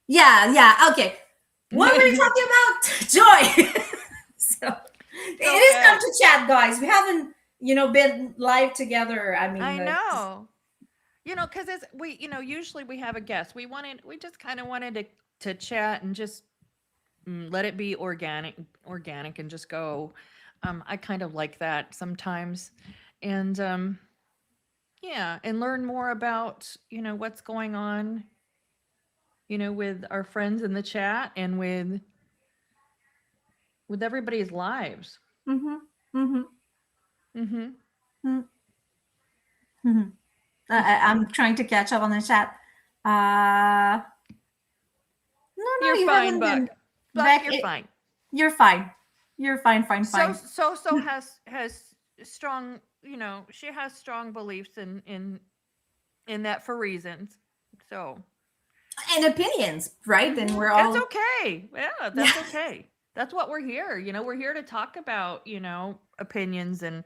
Yeah, okay. What were we talking about? Joy. So it is time to chat, guys. We haven't, been live together. I mean, I know. Because usually we have a guest. We just kind of wanted to chat and just let it be organic and just go. I kind of like that sometimes. And yeah, and learn more about, what's going on, with our friends in the chat and with everybody's lives. I'm trying to catch up on the chat. No, you're you fine, haven't Buck. been Buck, you're fine. You're fine. You're fine. So has strong, she has strong beliefs in that for reasons. So. And opinions, right? And we're all. That's okay. Yeah, that's okay. That's what we're here. We're here to talk about, opinions and,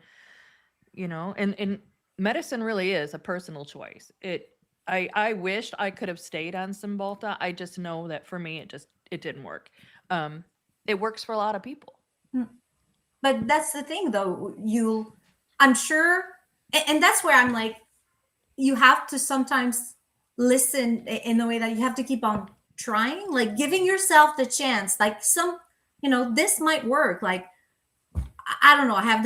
and medicine really is a personal choice. I wished I could have stayed on Cymbalta. I just know that for me, it didn't work. It works for a lot of people. But that's the thing, though. I'm sure, and that's where I'm like, you have to sometimes listen in the way that you have to keep on trying, like giving yourself the chance, like this might work. Like, I don't know. I have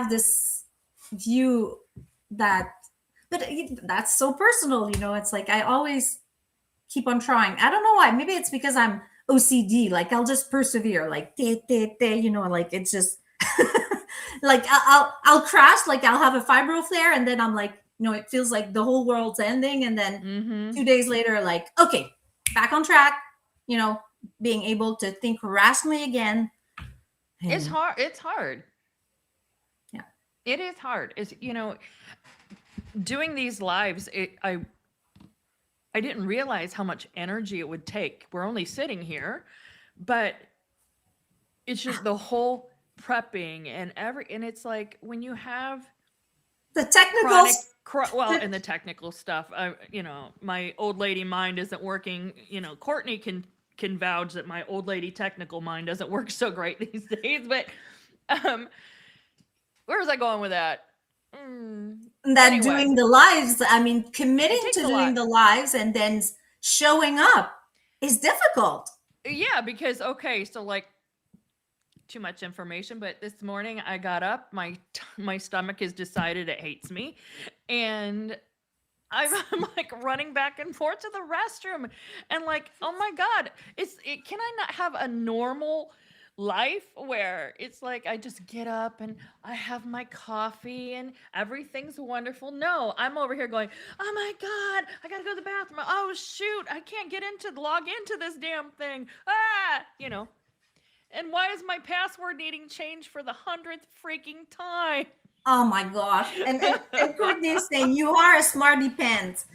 this view that, but that's so personal, it's like, I always keep on trying. I don't know why. Maybe it's because I'm OCD. Like, I'll just persevere, like, like, it's just like, I'll crash, like, I'll have a fibro flare, and then I'm like, it feels like the whole world's ending. And then 2 days later, like, okay, back on track, being able to think rationally again. It's hard. Yeah. It is hard. It's, doing these lives, I didn't realize how much energy it would take. We're only sitting here, but it's just the whole prepping and it's like when you have the technical and the technical stuff, my old lady mind isn't working. Courtney can vouch that my old lady technical mind doesn't work so great these days. But where was I going with that? Anyway. Doing the lives, I mean, committing to doing the lives and then showing up is difficult. Yeah, because so like, too much information, but this morning I got up, my stomach has decided it hates me, and I'm like running back and forth to the restroom, and like, oh my god, can I not have a normal life where it's like I just get up and I have my coffee and everything's wonderful? No, I'm over here going, oh my god, I gotta go to the bathroom. Oh shoot, I can't get into log into this damn thing. Ah, And why is my password needing change for the 100th freaking time? Oh my gosh. And Courtney is saying you are a smarty pants.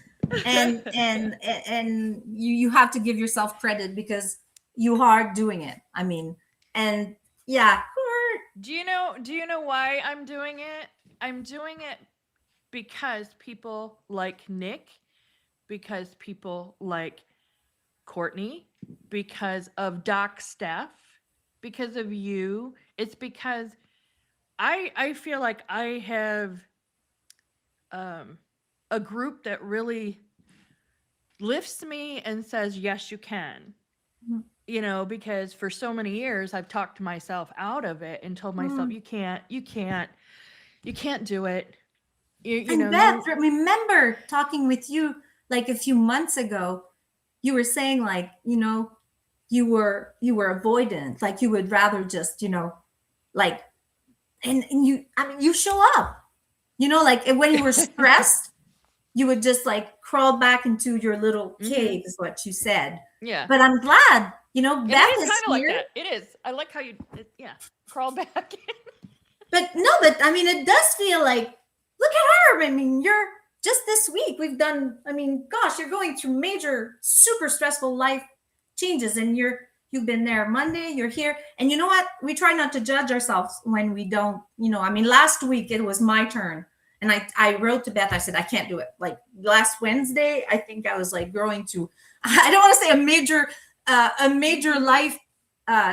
And you have to give yourself credit because you are doing it. I mean, and yeah. Do you know why I'm doing it? I'm doing it because people like Nick, because people like Courtney, because of Doc Steph, because of you. It's because I feel like I have um a group that really lifts me and says, yes, you can. Because for so many years I've talked myself out of it and told myself, Mm. you can't do it. You And know, Beth, you remember talking with you like a few months ago, you were saying like, you were avoidant, like you would rather just, like, and you, I mean, you show up, like when you were stressed, you would just like crawl back into your little Mhm. cave, is what you said. Yeah. But I'm glad, And it Beth is is kind of like here. that. It is. I like how yeah, crawl back in. But no, but I mean, it does feel like, look at her. I mean, you're just this week, we've done, I mean, gosh, you're going through major, super stressful life changes, and you've been there Monday, you're here. And you know what? We try not to judge ourselves when we don't, I mean, last week it was my turn. And I wrote to Beth, I said, I can't do it. Like last Wednesday, I think I was like going to, I don't want to say a major life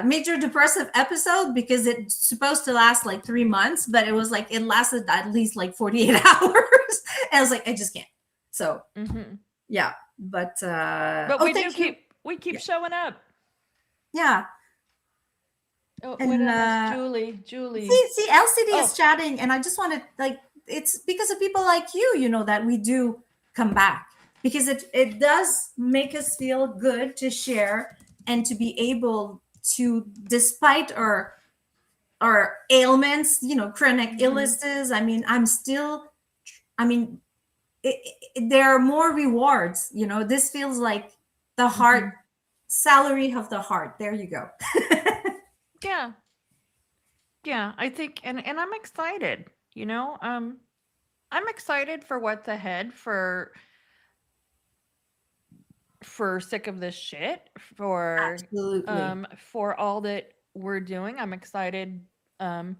major depressive episode because it's supposed to last like 3 months, but it was like it lasted at least like 48 hours. And I was like, I just can't. So Mm-hmm. yeah, but But oh, thank you. we keep Yeah, showing up. yeah. Oh, what And I miss Julie. see, LCD is Oh, chatting, and I just wanted, like, it's because of people like you, that we do come back, because it does make us feel good to share and to be able to, despite our ailments, chronic mhm. illnesses. I mean, I mean, there are more rewards. This feels like the heart Mhm. salary of the heart. There you go. Yeah. Yeah, I think and I'm excited, I'm excited for what's ahead for sick of this shit, Absolutely. for all that we're doing. I'm excited. Um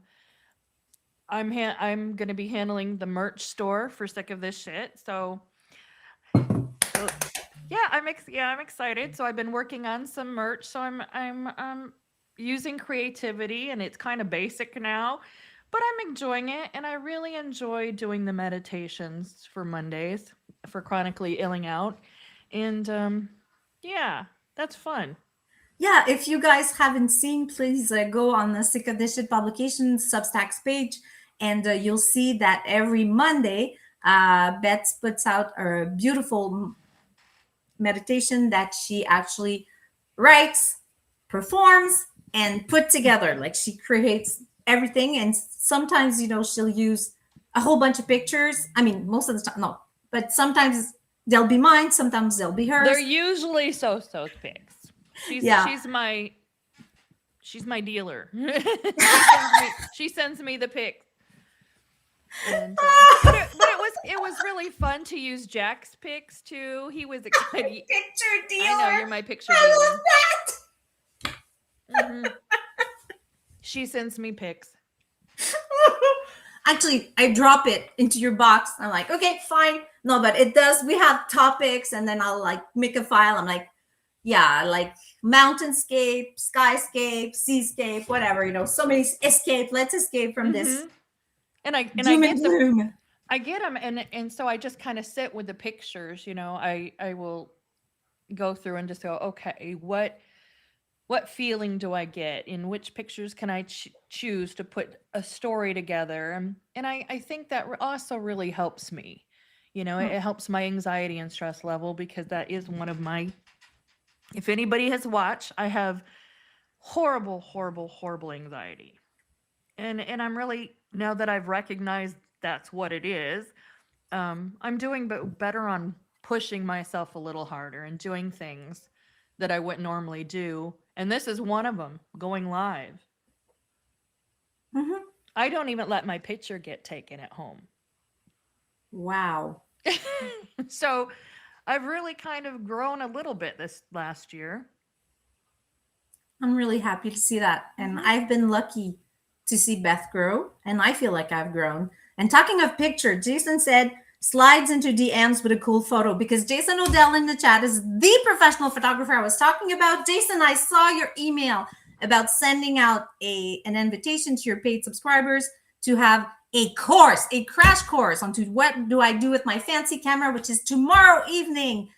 I'm going to be handling the merch store for sick of this shit. So yeah, I'm excited. So I've been working on some merch. So I'm using creativity, and it's kind of basic now, but I'm enjoying it, and I really enjoy doing the meditations for Mondays for chronically illing out. And yeah, that's fun. Yeah, if you guys haven't seen, please go on the Sick of This Shit Publications Substacks page, and you'll see that every Monday, Beth puts out a beautiful meditation that she actually writes, performs, and put together. Like, she creates everything, and sometimes, she'll use a whole bunch of pictures. I mean, most of the time, no, but sometimes they'll be mine, sometimes they'll be They're hers. usually so-so pics. She's Yeah. she's my she's my dealer. She sends me the pics. And but it was really fun to use Jack's pics too. He was excited. Picture I know dealer. you're my picture I love dealer. that. Hmm. She sends me pics. Actually, I drop it into your box. I'm like, okay, fine. No, but it does. We have topics, and then I'll like make a file. I'm like, yeah, like mountainscape, skyscape, seascape, whatever. So many escape. Let's escape from this Hmm. And I doom and get them. gloom. I get them, and so I just kind of sit with the pictures. I will go through and just go, okay, what feeling do I get? In which pictures can I choose to put a story together? And I think that also really helps me. You know, Mm. it helps my anxiety and stress level because that is one of my, if anybody has watched, I have horrible, horrible, horrible anxiety. And I'm really, now that I've recognized that's what it is, I'm doing better on pushing myself a little harder and doing things that I wouldn't normally do. And this is one of them, going live. Mhm. I don't even let my picture get taken at home. Wow. So I've really kind of grown a little bit this last year. I'm really happy to see that. And Hmm. I've been lucky to see Beth grow, and I feel like I've grown. And talking of picture, Jason said slides into DMs with a cool photo because Jason Odell in the chat is the professional photographer I was talking about. Jason, I saw your email about sending out an invitation to your paid subscribers to have a course, a crash course onto what do I do with my fancy camera, which is tomorrow evening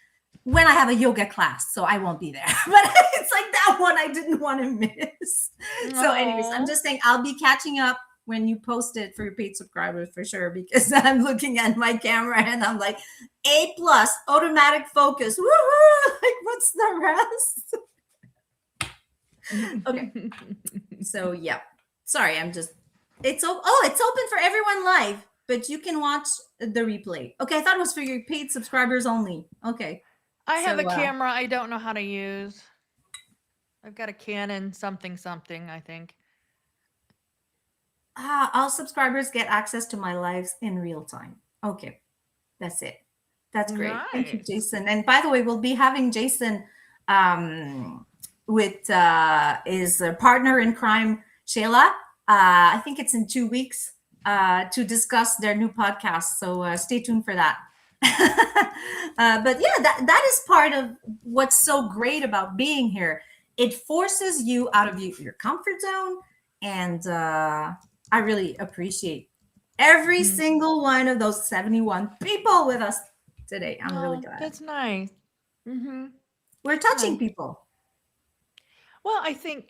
when I have a yoga class, so I won't be there. But it's like that one I didn't want to miss. So, anyways, I'm Oh, just saying I'll be catching up when you post it for your paid subscribers for sure, because I'm looking at my camera and I'm like, A plus, automatic focus. Woohoo! Like, what's the rest? Okay. So yeah. Sorry, I'm just it's open for everyone live, but you can watch the replay. Okay, I thought it was for your paid subscribers only. Okay. I have a So camera I don't know how to use. I've got a Canon something something, I think. all subscribers get access to my lives in real time. Okay, that's it. That's great. Thank you, Nice. Jason. And by the way, we'll be having Jason with his partner in crime, Shayla. I think it's in 2 weeks to discuss their new podcast. So stay tuned for that. But yeah, that is part of what's so great about being here. It forces you out of your comfort zone, and I really appreciate every Mhm. single one of those 71 people with us today. I'm really Oh, glad. that's nice. Hmm. We're Yeah. touching people. Well, I think,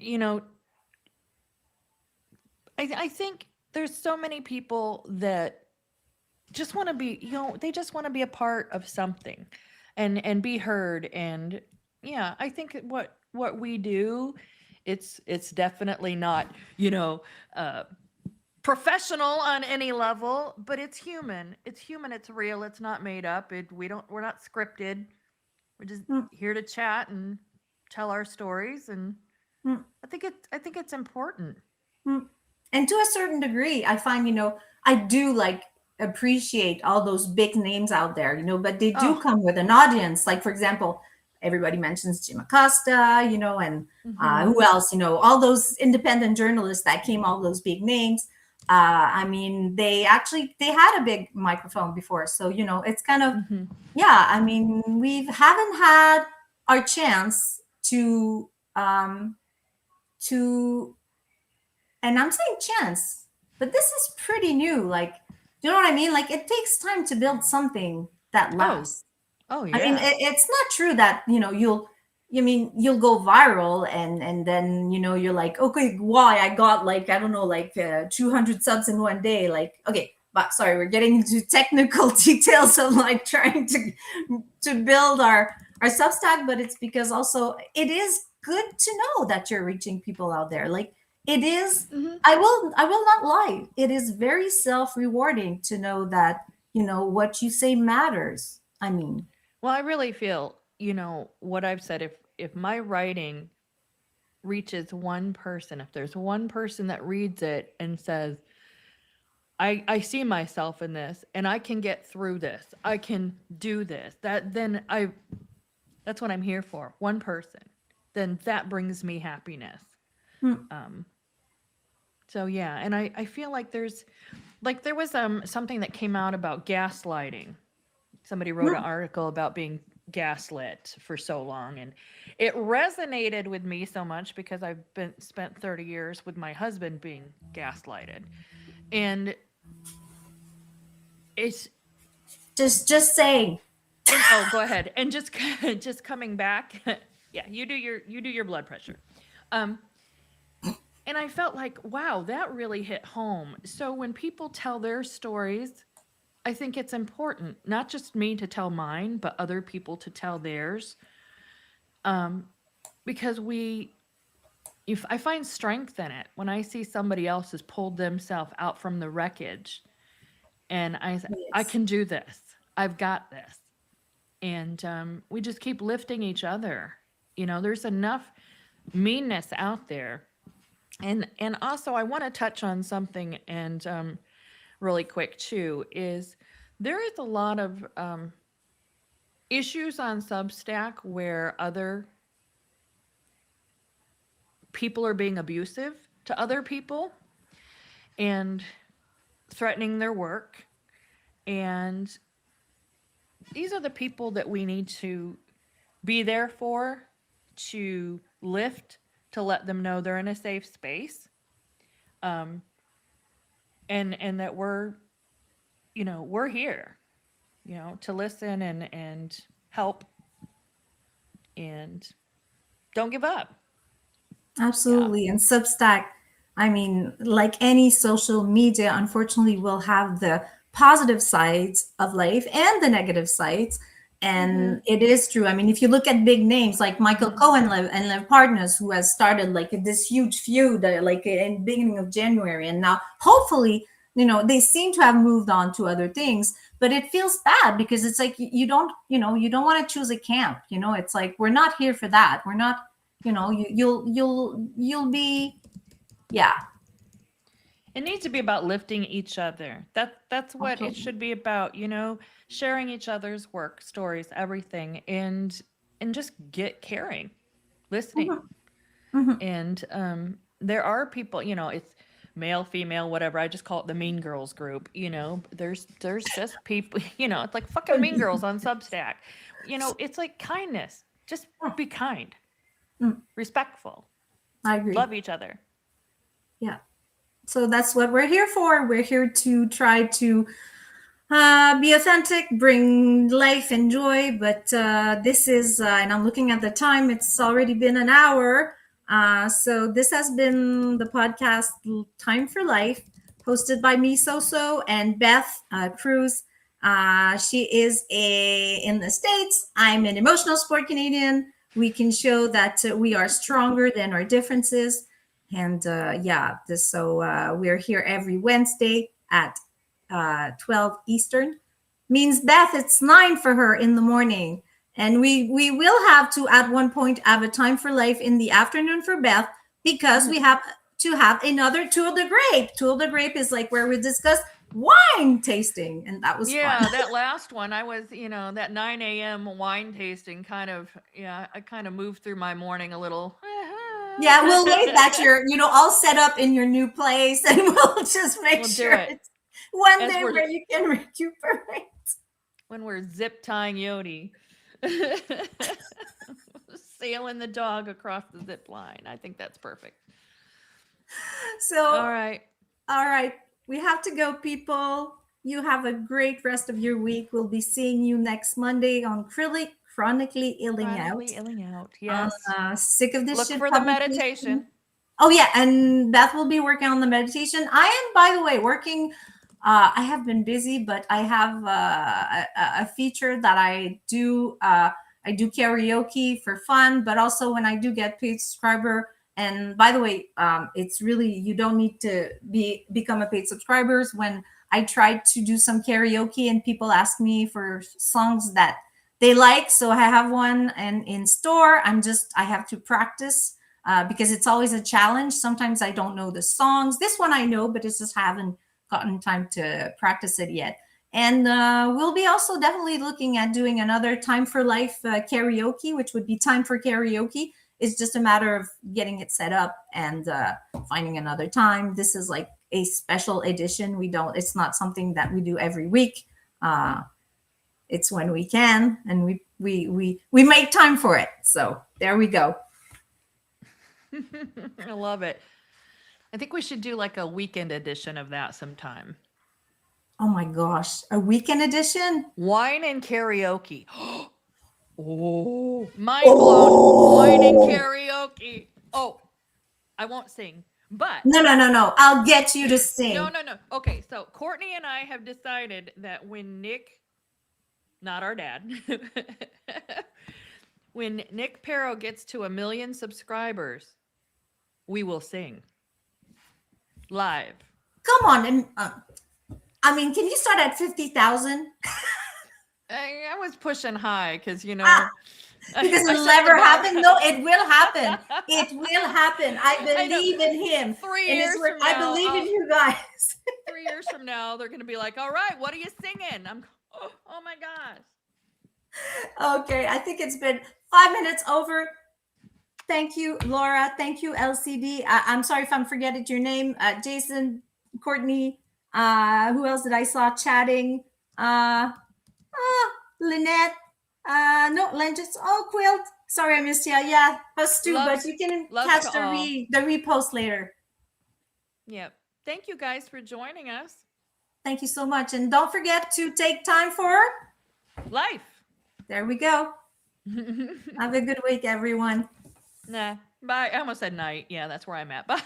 I think there's so many people that just want to be, they just want to be a part of something and be heard. And yeah, I think what we do, it's definitely not, you know, uh professional on any level, but it's human. It's human, it's real, it's not made up. We're not scripted. We're just Mm, here to chat and tell our stories, and mm, I think it's important. mm. And to a certain degree, I find, I do like appreciate all those big names out there, but they do Oh, come with an audience. Like, for example, everybody mentions Jim Acosta, and mhm. who else, all those independent journalists that came, all those big names. I mean, they had a big microphone before. So, it's kind of, Mhm. yeah, I mean, we haven't had our chance um, to and I'm saying chance, but this is pretty new. Like, do you know what I mean? Like, it takes time to build something that Oh, lasts. oh I mean, yeah. it's not true that you'll go viral and then you're like, okay, why I got like, I don't know, like 200 subs in one day. Like, okay, but sorry, we're getting into technical details of like trying to build our Substack, but it's because also it is good to know that you're reaching people out there. Like, it is. Mhm. I will not lie. It is very self-rewarding to know that what you say matters. I mean, Well, I really feel, what I've said, if my writing reaches one person, if there's one person that reads it and says, I see myself in this and I can get through this. I can do this. That's what I'm here for. One person. Then that brings me happiness. hmm, Um so yeah, and I feel like there was something that came out about gaslighting. Somebody wrote an hmm, article about being gaslit for so long, and it resonated with me so much because I've been spent 30 years with my husband being gaslighted. And it's just saying. and oh, go ahead. And just just coming back. Yeah, you do your blood pressure. Um and I felt like, wow, that really hit home. So when people tell their stories, I think it's important, not just me to tell mine, but other people to tell theirs. Um, because if I find strength in it when I see somebody else has pulled themselves out from the wreckage, and I Yes. can do this. I've got this, and we just keep lifting each other. There's enough meanness out there, and also I want to touch on something, and really quick too, is there is a lot of issues on Substack where other people are being abusive to other people and threatening their work. And these are the people that we need to be there for, to lift, to let them know they're in a safe space. Um, and that we're here, to listen and help, and don't give up. Yeah. Absolutely. And Substack, I mean, like any social media, unfortunately, will have the positive sides of life and the negative sides. Mm-hmm. And it is true. I mean, if you look at big names like Michael Mm-hmm. Cohen and Lev Partners, who has started like this huge feud, like in the beginning of January, and now hopefully, they seem to have moved on to other things. But it feels bad because it's like you don't want to choose a camp. It's like we're not here for that. We're not you'll be, yeah. It needs to be about lifting each other. That's what it Absolutely. should be about, sharing each other's work, stories, everything, and just get caring, listening. Mhm, mhm. And there are people, it's male, female, whatever. I just call it the Mean Girls group. There's just people, it's like fucking Mean Girls on Substack. It's like kindness. Just be kind, Mm, respectful, I agree. love each other. Yeah, so that's what we're here for. We're here to try to be authentic, bring life and joy. But this is, and I'm looking at the time, it's already been an hour. So this has been the podcast Time for Life, hosted by me, Soso, and Beth Cruz. She is in the States. I'm an emotional sport Canadian. We can show that we are stronger than our differences. And yeah, we're here every Wednesday at 12 Eastern. Means Beth, it's 9 for her in the morning. And we will have to at one point have a time for life in the afternoon for Beth because we have to have another Tour de Grape. Tour de Grape is like where we discuss wine tasting, and that was fun. Yeah, that last one, I was, that 9 a.m. wine tasting kind of, yeah, I kind of moved through my morning a little. Yeah, we'll wait that you're, all set up in your new place, and we'll just make We'll do sure it it's one as day we're where you can recuperate. when we're zip tying Yodi, sailing the dog across the zip line. I think that's perfect. So, All right. all right, we have to go, people. You have a great rest of your week. We'll be seeing you next Monday on Chronically Illing Out. Chronically illing out. Yes. Sick of this Look shit for the publication. meditation. Oh yeah, and Beth will be working on the meditation. I am, by the way, working. I have been busy, but I have a feature that I do. I do karaoke for fun, but also when I do get paid subscriber. And by the way, it's really you don't need to become a paid subscribers. When I try to do some karaoke and people ask me for songs that they like, so I have one and in store. I have to practice because it's always a challenge. Sometimes I don't know the songs. This one I know, but it's just haven't gotten time to practice it yet. And we'll be also definitely looking at doing another Time for Life karaoke, which would be Time for Karaoke. It's just a matter of getting it set up and finding another time. This is like a special edition. It's not something that we do every week. It's when we can, and we make time for it. So there we go. I love it. I think we should do like a weekend edition of that sometime. Oh my gosh, a weekend edition? Wine and karaoke. Oh, mind blown. Wine and Oh, karaoke. Oh, I won't sing. But No. I'll get you to sing. no. Okay, so Courtney and I have decided that when Nick, not our dad, when Nick Perro gets to 1 million subscribers, we will sing live. Come on. And, I mean, can you start at 50,000? I was pushing high because, you know. Because I it'll set the never bar- happen. No, it will happen. It will happen. I I know. believe in him. 3 In his years work. from I now, believe in you guys. 3 years from now, they're going to be like, all right, what are you singing? Oh my gosh. Okay, I think it's been 5 minutes over. Thank you, Laura. Thank you, LCD. I'm sorry if I'm forgetting your name. Jason, Courtney. Who else did I saw chatting? Lynette. No, Len just. Oh, Quilt. Sorry, I missed you. Yeah, us too. Love- but you can love catch to the all. the repost later. Yep. Thank you guys for joining us. Thank you so much, and don't forget to take time for. Life. There we go. Have a good week, everyone. Nah. Bye. I almost said night. Yeah, that's where I'm at. Bye.